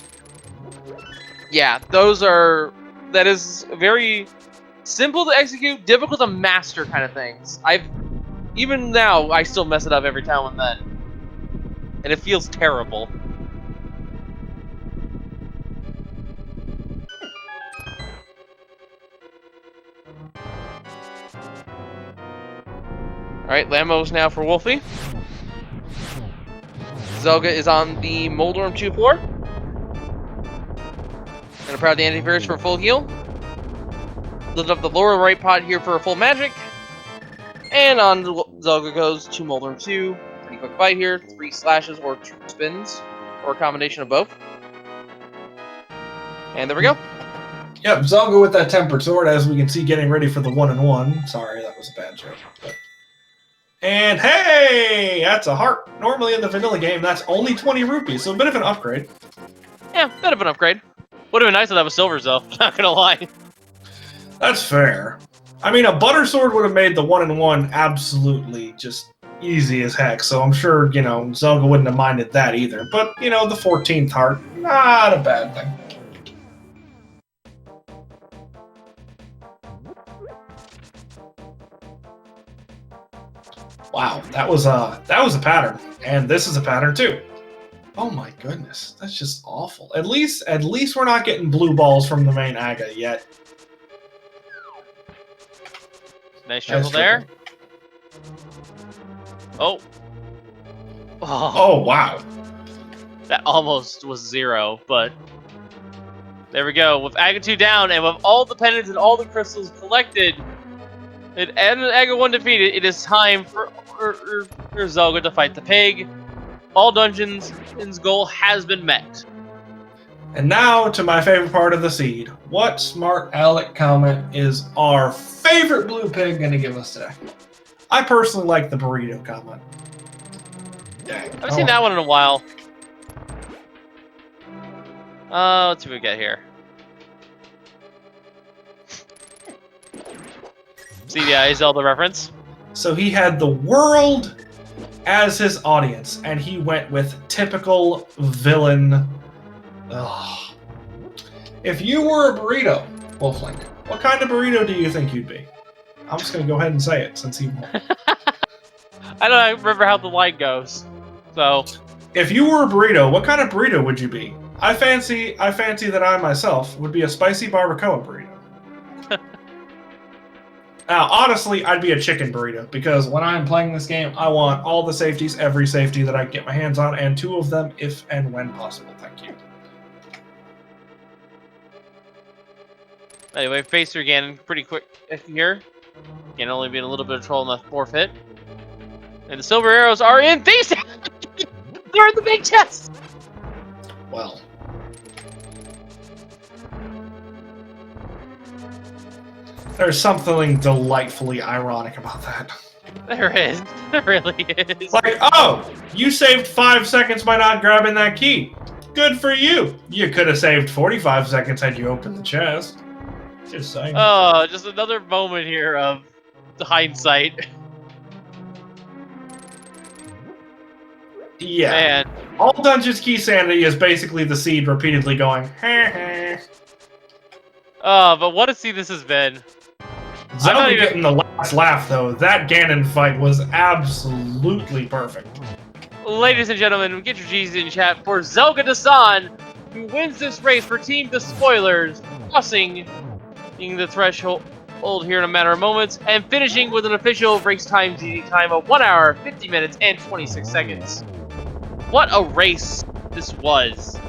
Yeah, that is very simple to execute, difficult to master kind of things. Even now, I still mess it up every now and then. And it feels terrible. Alright, Lambo's now for Wulfy. Zelga is on the Moldorm 2 floor. Gonna proud the antivirus for a full heal. Lift up the lower right pot here for a full magic. And on Zelga goes to Moldorm 2. Pretty quick fight here. 3 slashes or 2 spins. Or a combination of both. And there we go. Yep, Zelga with that tempered sword, as we can see, getting ready for the 1-in-1. Sorry, that was a bad joke. But... And hey, that's a heart. Normally in the vanilla game, that's only 20 rupees, so a bit of an upgrade. Yeah, bit of an upgrade. Would have been nice if that was silvers, though. Not gonna lie. That's fair. I mean, a butter sword would have made the 1-in-1 absolutely just easy as heck, so I'm sure, you know, Zelga wouldn't have minded that either. But, you know, the 14th heart, not a bad thing. Wow, that was a pattern, and this is a pattern too. Oh my goodness, that's just awful. At least we're not getting blue balls from the main Aga yet. Nice triple there. Oh. Oh wow. That almost was 0, but There we go. With Aga 2 down and with all the pendants and all the crystals collected, and Aga 1 defeated, it is time for Zelga to fight the pig. All dungeons' goal has been met. And now to my favorite part of the seed. What smart aleck comment is our favorite blue pig going to give us today? I personally like the burrito comment. Dang. I haven't seen that one in a while. Let's see what we get here. See the Zelda reference? So he had the world as his audience, and he went with typical villain. Ugh. If you were a burrito, Wolflink, what kind of burrito do you think you'd be? I'm just going to go ahead and say it since he won. I don't remember how the line goes. So, if you were a burrito, what kind of burrito would you be? I fancy that I myself would be a spicy barbacoa burrito. Now, honestly, I'd be a chicken burrito because when I'm playing this game, I want all the safeties, every safety that I can get my hands on, and 2 of them if and when possible. Thank you. Anyway, face her again pretty quick here. Can only be in a little bit of trouble in the forfeit. And the silver arrows are in these. They're in the big chest. Well. There's something delightfully ironic about that. There is. There really is. Like, oh, you saved 5 seconds by not grabbing that key. Good for you. You could have saved 45 seconds had you opened the chest. Just saying. Oh, just another moment here of the hindsight. Yeah. Man. All Dungeons Key Sanity is basically the seed repeatedly going, heh heh. Oh, but what a scene this has been. Zelda getting the last laugh, though. That Ganon fight was absolutely perfect. Ladies and gentlemen, get your G's in chat for zelgadissan, who wins this race for Team The Spoilers, crossing the threshold here in a matter of moments, and finishing with an official race time GD time of 1 hour, 50 minutes, and 26 seconds. What a race this was.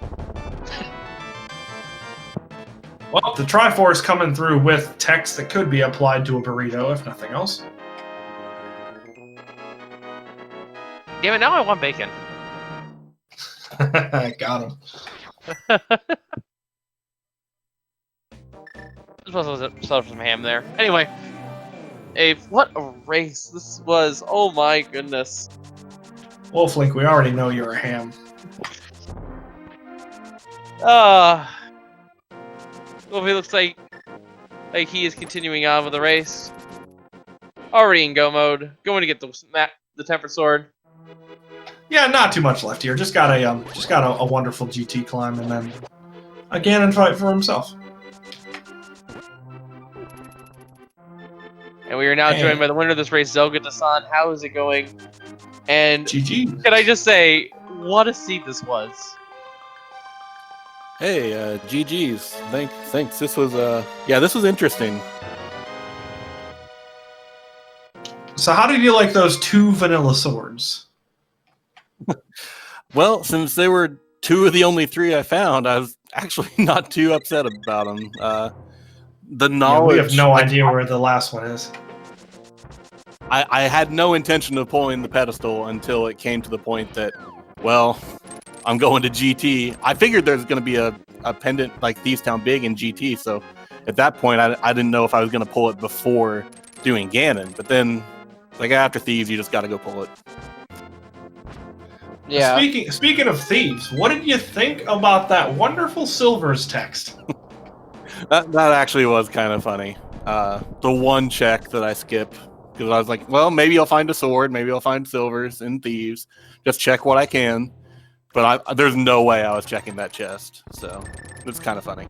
Well, the Triforce coming through with text that could be applied to a burrito, if nothing else. Damn it, now I want bacon. Got him. Supposed to sell some ham there. Anyway, what a race this was. Oh my goodness. Wolflink, we already know you're a ham. Wulfy looks like he is continuing on with the race. Already in go mode, going to get the tempered sword. Yeah, not too much left here. Just got a wonderful GT climb, and then a Ganon fight for himself. And we are now joined by the winner of this race, zelgadissan. How is it going? And GG. Can I just say, what a seat this was. Hey, GG's. Thanks. This was this was interesting. So how did you like those 2 vanilla swords? Well, since they were 2 of the only 3 I found, I was actually not too upset about them. The knowledge. Yeah, we have no idea where the last one is. I had no intention of pulling the pedestal until it came to the point that, well, I'm going to GT. I figured there's going to be a pendant like Thieves Town Big in GT, so at that point I didn't know if I was going to pull it before doing Ganon. But then, like after Thieves, you just got to go pull it. Yeah. Speaking of Thieves, what did you think about that wonderful Silvers text? That actually was kind of funny. The one check that I skip, because I was like, well, maybe I'll find a sword, maybe I'll find silvers in Thieves. Just check what I can. But there's no way I was checking that chest, so it's kind of funny.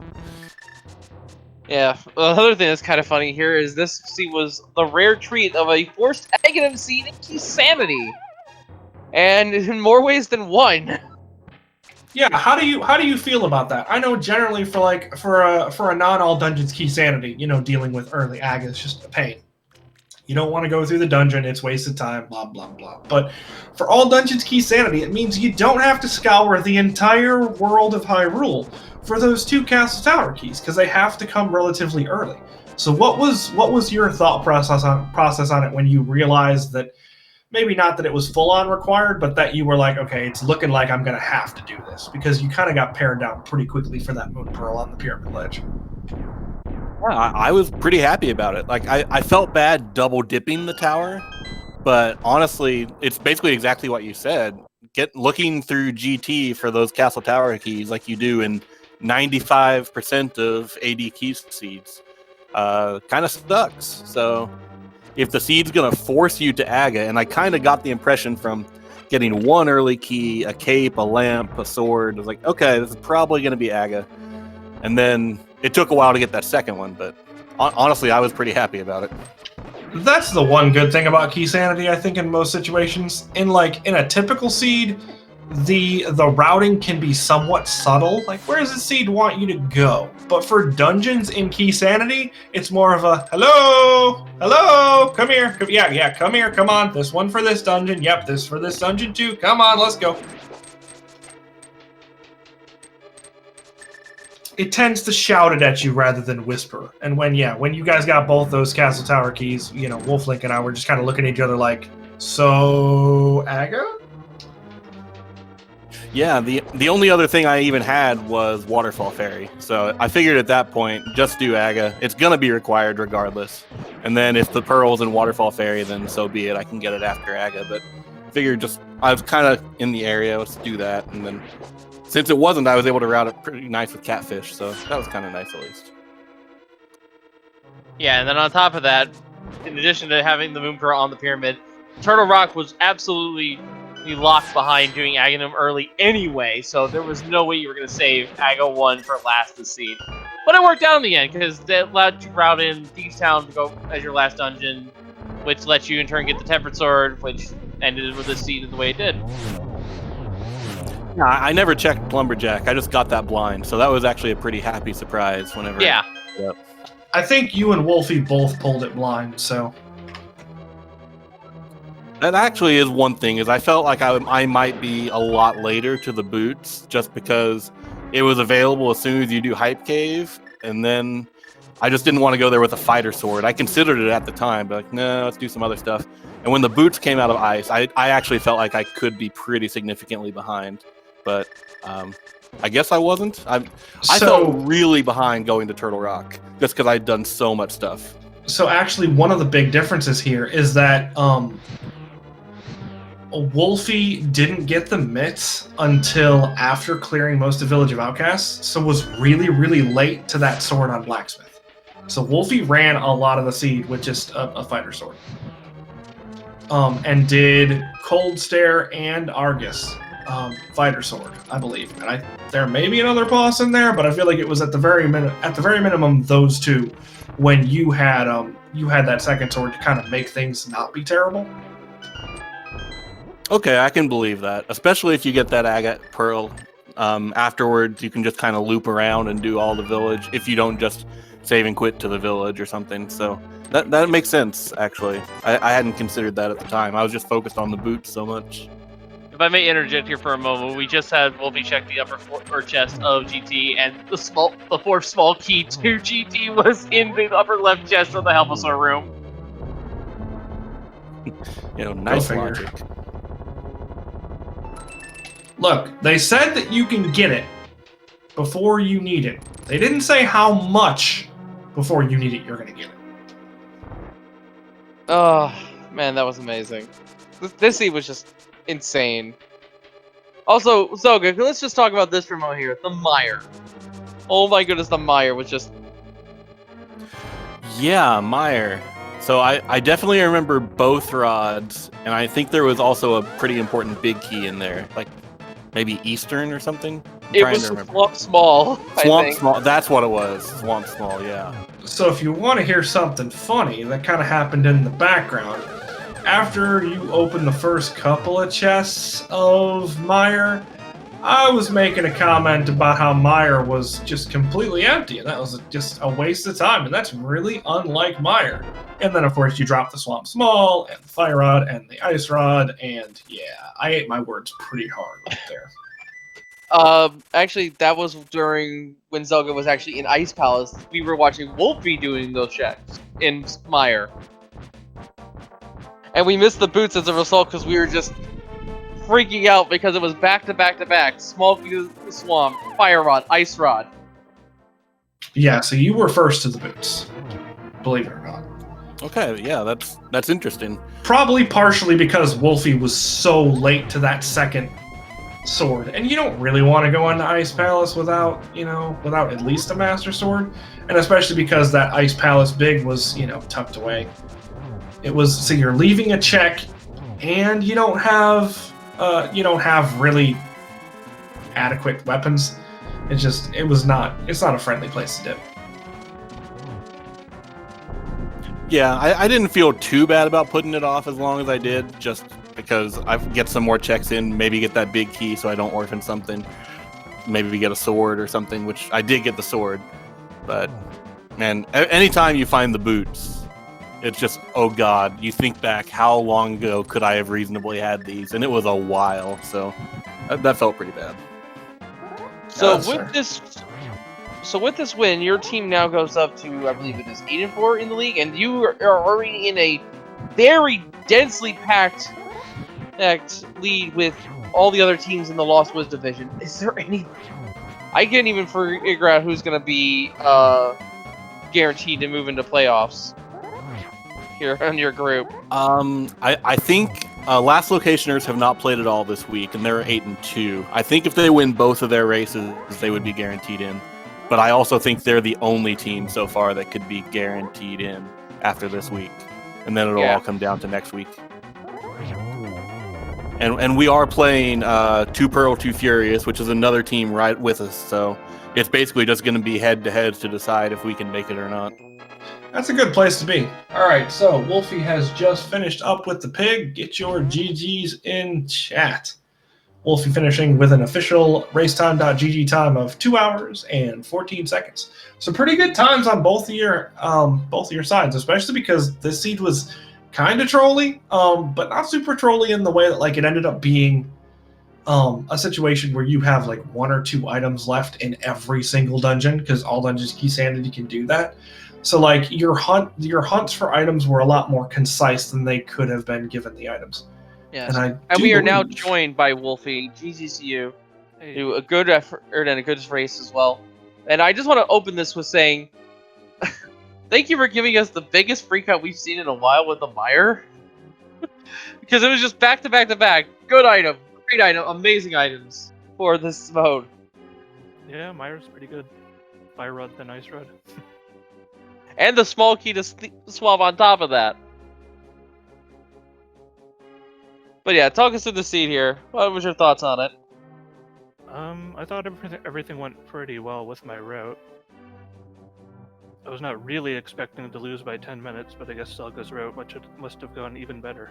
Yeah, another thing that's kind of funny here is this scene was the rare treat of a forced Aghanim scene in Key Sanity. And in more ways than one. Yeah, how do you feel about that? I know generally for a non all dungeons Key Sanity, dealing with early Aga is just a pain. You don't want to go through the dungeon. It's wasted time, blah, blah, blah. But for all dungeons key sanity, it means you don't have to scour the entire world of Hyrule for those 2 castle tower keys, because they have to come relatively early. So what was your thought process on it when you realized that maybe not that it was full-on required, but that you were like, okay, it's looking like I'm going to have to do this, because you kind of got pared down pretty quickly for that Moon Pearl on the Pyramid Ledge? Yeah, I was pretty happy about it. Like, I felt bad double dipping the tower, but honestly, it's basically exactly what you said. Looking through GT for those castle tower keys like you do in 95% of AD key seeds kind of sucks. So if the seed's going to force you to Aga, and I kind of got the impression from getting 1 early key, a cape, a lamp, a sword, I was like, okay, this is probably going to be Aga. And then it took a while to get that second one, but honestly, I was pretty happy about it. That's the one good thing about key sanity, I think, in most situations. In a typical seed, the routing can be somewhat subtle. Like, where does the seed want you to go? But for dungeons in key sanity, it's more of a hello, come here, come here, come on. This one for this dungeon. Yep, this for this dungeon too. Come on, let's go. It tends to shout it at you rather than whisper. And when you guys got both those castle tower keys, Wolflink and I were just kind of looking at each other like, so Aga? Yeah, the only other thing I even had was Waterfall Fairy. So I figured at that point, just do Aga. It's going to be required regardless. And then if the Pearl's in Waterfall Fairy, then so be it. I can get it after Aga. But figured I was kind of in the area. Let's do that. And then since it wasn't, I was able to route it pretty nice with Catfish. So that was kind of nice at least. Yeah, and then on top of that, in addition to having the Moon Pearl on the pyramid, Turtle Rock was absolutely locked behind doing Aghanim early anyway, so there was no way you were going to save Aga 1 for last this seed. But it worked out in the end, because that allowed you to route in Thieves Town to go as your last dungeon, which lets you in turn get the Tempered Sword, which ended with this seed in the way it did. Yeah, I never checked Lumberjack. I just got that blind, so that was actually a pretty happy surprise whenever. Yeah. Yep. I think you and Wulfy both pulled it blind, so. That actually is one thing, is I felt like I might be a lot later to the boots, just because it was available as soon as you do Hype Cave, and then I just didn't want to go there with a fighter sword. I considered it at the time, but like, no, let's do some other stuff. And when the boots came out of ice, I actually felt like I could be pretty significantly behind, but I guess I wasn't. I felt really behind going to Turtle Rock, just because I'd done so much stuff. So actually, one of the big differences here is that Wulfy didn't get the mitts until after clearing most of Village of Outcasts, so was really, really late to that sword on Blacksmith. So Wulfy ran a lot of the seed with just a fighter sword. And did Cold Stare and Argus fighter sword, I believe. And there may be another boss in there, but I feel like it was at the very minimum those two when you had that second sword to kind of make things not be terrible. Okay, I can believe that, especially if you get that Agate Pearl. Afterwards, you can just kind of loop around and do all the village if you don't just save and quit to the village or something. So that makes sense, actually. I hadn't considered that at the time. I was just focused on the boots so much. If I may interject here for a moment, we just had Wulfy check the upper chest of GT, and the fourth small key to GT was in the upper left chest of the Helposaur room. Nice logic. Look, they said that you can get it before you need it. They didn't say how much before you need it you're going to get it. Oh, man, that was amazing. This seed was just insane. Also, Zoga, let's just talk about this for a moment here. The mire. Oh my goodness, the mire was just... Yeah, mire. So I definitely remember both rods, and I think there was also a pretty important big key in there. Like, maybe Eastern or something? It was Swamp Small, Swamp Small, that's what it was. Swamp Small, yeah. So if you want to hear something funny that kind of happened in the background, after you open the first couple of chests of mire, I was making a comment about how Meyer was just completely empty, and that was just a waste of time, and that's really unlike Meyer. And then, of course, you drop the Swamp Small, and the Fire Rod, and the Ice Rod, and yeah, I ate my words pretty hard right there. Actually, that was during when Zelga was actually in Ice Palace. We were watching Wulfy doing those checks in Meyer. And we missed the boots as a result because we were just freaking out because it was back to back to back. Small Key Swamp, Fire Rod, Ice Rod. Yeah, so you were first to the boots, believe it or not. Okay, yeah, that's interesting. Probably partially because Wulfy was so late to that second sword, and you don't really want to go into Ice Palace without at least a Master Sword, and especially because that Ice Palace big was, tucked away. It was, so you're leaving a check, and you don't have really adequate weapons. It's not a friendly place to dip. Yeah, I didn't feel too bad about putting it off as long as I did, just because I get some more checks in, maybe get that big key so I don't orphan something. Maybe we get a sword or something, which I did get the sword. But, man, anytime you find the boots, it's just, oh god, you think back, how long ago could I have reasonably had these? And it was a while, so that felt pretty bad. So with this win, your team now goes up to, I believe it is 8-4 in the league, and you are already in a very densely packed lead with all the other teams in the Lost Woods division. Is there any? I can't even figure out who's going to be guaranteed to move into playoffs here on your group. I think Last Locationers have not played at all this week, and they're 8-2. I think if they win both of their races, they would be guaranteed in. But I also think they're the only team so far that could be guaranteed in after this week. And then it'll all come down to next week. And we are playing 2 Pearl, 2 Furious, which is another team right with us. So it's basically just going to be head-to-heads to decide if we can make it or not. That's a good place to be. All right, so Wulfy has just finished up with the pig. Get your GGs in chat. Wulfy finishing with an official racetime.gg time of 2 hours and 14 seconds. So pretty good times on both of your sides, especially because this seed was kind of trolly, but not super trolly in the way that it ended up being a situation where you have 1 or 2 items left in every single dungeon, because all dungeons key sanity can do that. So your hunts for items were a lot more concise than they could have been given the items. Yes. And we are now joined by Wulfy, GGCU, do a good effort and a good race as well. And I just want to open this with saying, thank you for giving us the biggest freakout we've seen in a while with the Meyer. Because it was just back to back to back. Good item, great item, amazing items for this mode. Yeah, Meyer's pretty good. Fire Rod, then Ice Rod. And the small key to swap on top of that. But yeah, talk us through the seed here. What was your thoughts on it? I thought everything went pretty well with my route. I was not really expecting to lose by 10 minutes, but I guess Zelga's route must have gone even better.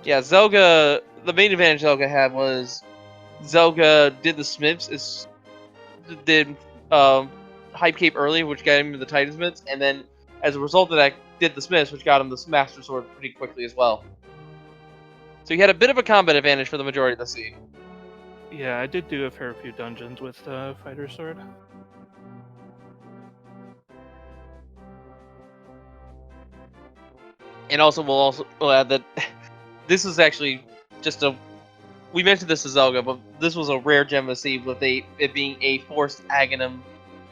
Yeah, Zelga, the main advantage Zelga had was Zelga did the Smiths, did Hype Cape early, which got him the Titan Smiths, and then as a result of that, did the Smiths, which got him the Master Sword pretty quickly as well. So he had a bit of a combat advantage for the majority of the seed. Yeah, I did do a fair few dungeons with Fighter Sword. And also, we'll add that this is actually just we mentioned this to Zelga, but this was a rare gem of the seed with it being a forced aghanim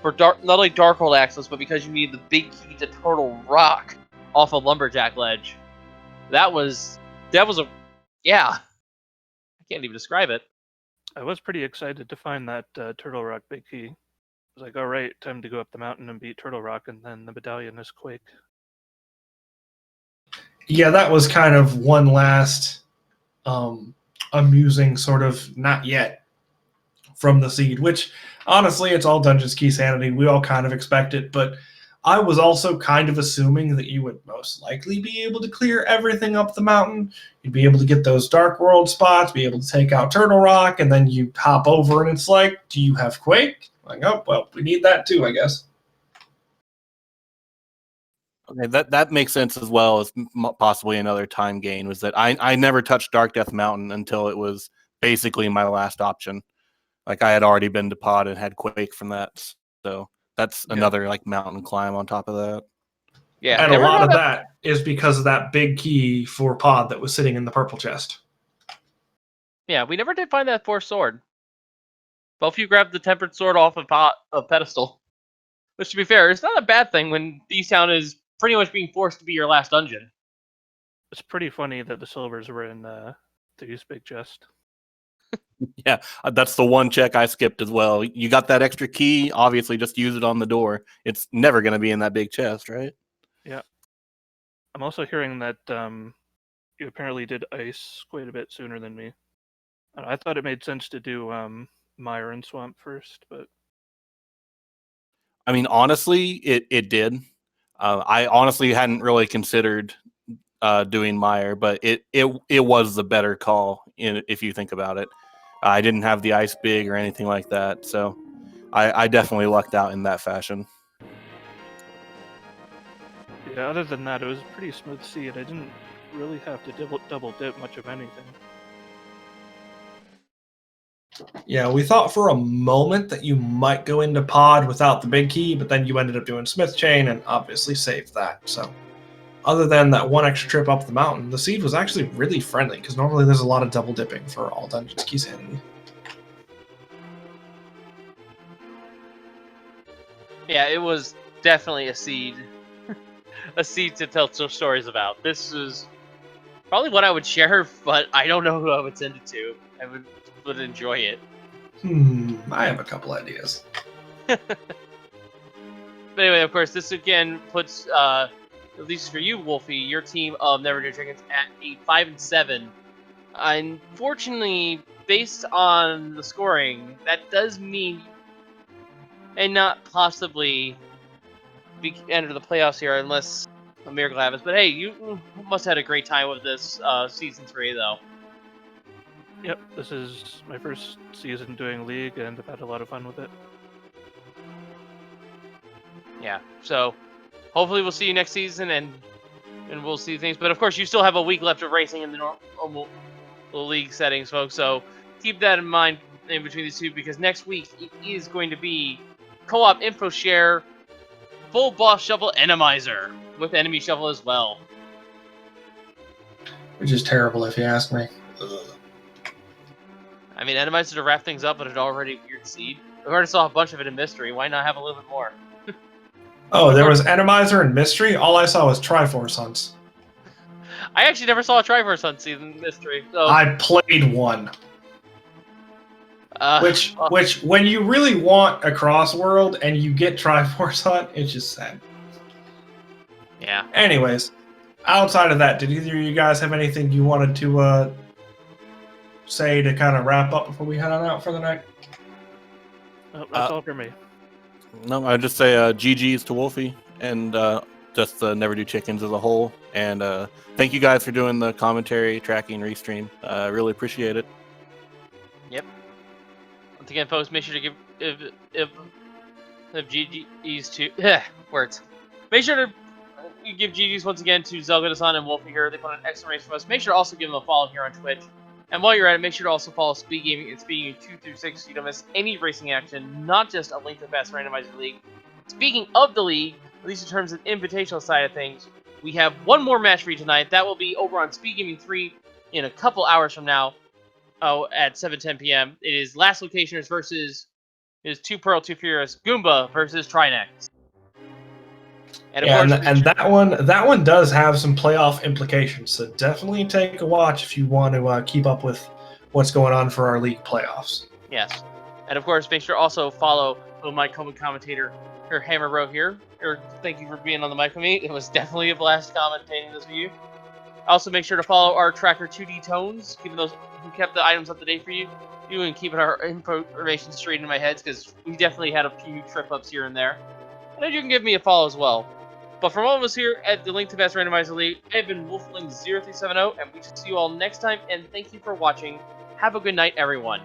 for not only Darkhold access, but because you need the big key to Turtle Rock off a Lumberjack ledge. That was yeah. I can't even describe it. I was pretty excited to find that Turtle Rock big key. I was like, alright, time to go up the mountain and beat Turtle Rock, and then the medallion is Quake. Yeah, that was kind of one last amusing sort of not yet from the seed, which honestly, it's all Dungeons Key Sanity. We all kind of expect it, but I was also kind of assuming that you would most likely be able to clear everything up the mountain. You'd be able to get those Dark World spots, be able to take out Turtle Rock, and then you hop over and it's like, do you have Quake? Like, oh, well, we need that too, I guess. Okay, that makes sense as well as possibly another time gain. Was that I never touched Dark Death Mountain until it was basically my last option. Like I had already been to Pod and had Quake from that, so that's another like mountain climb on top of that. Yeah, And a lot of that is because of that big key for Pod that was sitting in the purple chest. Yeah, we never did find that fourth sword. Both of you grabbed the tempered sword off a pedestal. Which, to be fair, it's not a bad thing when D-Town is pretty much being forced to be your last dungeon. It's pretty funny that the silvers were in the use big chest. Yeah, that's the one check I skipped as well. You got that extra key, obviously just use it on the door. It's never going to be in that big chest, right? Yeah. I'm also hearing that you apparently did ice quite a bit sooner than me. And I thought it made sense to do Mire and Swamp first, but... I mean, honestly, it did. I honestly hadn't really considered doing Mire, but it was the better call if you think about it. I didn't have the ice big or anything like that, so I definitely lucked out in that fashion. Yeah, other than that, it was a pretty smooth seed. I didn't really have to double dip much of anything. Yeah, we thought for a moment that you might go into Pod without the big key, but then you ended up doing Smith Chain and obviously saved that. So other than that one extra trip up the mountain, the seed was actually really friendly because normally there's a lot of double dipping for all dungeons key sanity. Yeah, it was definitely a seed. A seed to tell stories about. This is probably what I would share, but I don't know who I would send it to. I would enjoy it. I have a couple ideas. But anyway, of course, this again puts, at least for you, Wulfy, your team of Never Do Chickens at a 5-7. Unfortunately, based on the scoring, that does mean, and not possibly enter the playoffs here unless a miracle happens. But hey, you must have had a great time with this season 3, though. Yep, this is my first season doing League, and I've had a lot of fun with it. Yeah, so hopefully we'll see you next season, and we'll see things. But of course, you still have a week left of racing in the normal league settings, folks. So keep that in mind in between these two, because next week it is going to be co-op info share, full boss shuffle, Randomizer with enemy shuffle as well. Which is terrible if you ask me. I mean, Randomizer to wrap things up, but it already weird seed. We already saw a bunch of it in Mystery. Why not have a little bit more? Oh, there was Randomizer and Mystery? All I saw was Triforce Hunts. I actually never saw a Triforce Hunt season Mystery. So I played one. Which, when you really want a crossworld and you get Triforce Hunt, it's just sad. Yeah. Anyways, outside of that, did either of you guys have anything you wanted to say to kind of wrap up before we head on out for the night? That's all for me. No, I'd just say GG's to Wulfy and just Never Do Chickens as a whole. And thank you guys for doing the commentary, tracking, restream. I really appreciate it. Yep. Once again, folks, make sure to give if GG's to words. Make sure to give GG's once again to zelgadissan and Wulfy here. They put an excellent race for us. Make sure to also give them a follow here on Twitch. And while you're at it, make sure to also follow SpeedGaming and SpeedGaming 2 through 6 so you don't miss any racing action, not just a link to the Fast Randomizer League. Speaking of the league, at least in terms of the invitational side of things, we have one more match for you tonight. That will be over on SpeedGaming 3 in a couple hours from now at 7:10 p.m. It is Last Locationers versus is 2 Pearl, 2 Furious, Goomba versus Trinex. And of course, and that one does have some playoff implications, so definitely take a watch if you want to keep up with what's going on for our league playoffs. Yes. And of course, make sure to also follow my commentator, her Hammer Row here. Thank you for being on the mic with me. It was definitely a blast commentating this with you. Also, make sure to follow our tracker 2D Tones, keeping those who kept the items up to date for you, and keeping our information straight in my heads, because we definitely had a few trip ups here and there. and you can give me a follow as well. But from all of us here at the Link to Best Randomizer League, I've been Wulfling0370, and we shall see you all next time, and thank you for watching. Have a good night, everyone.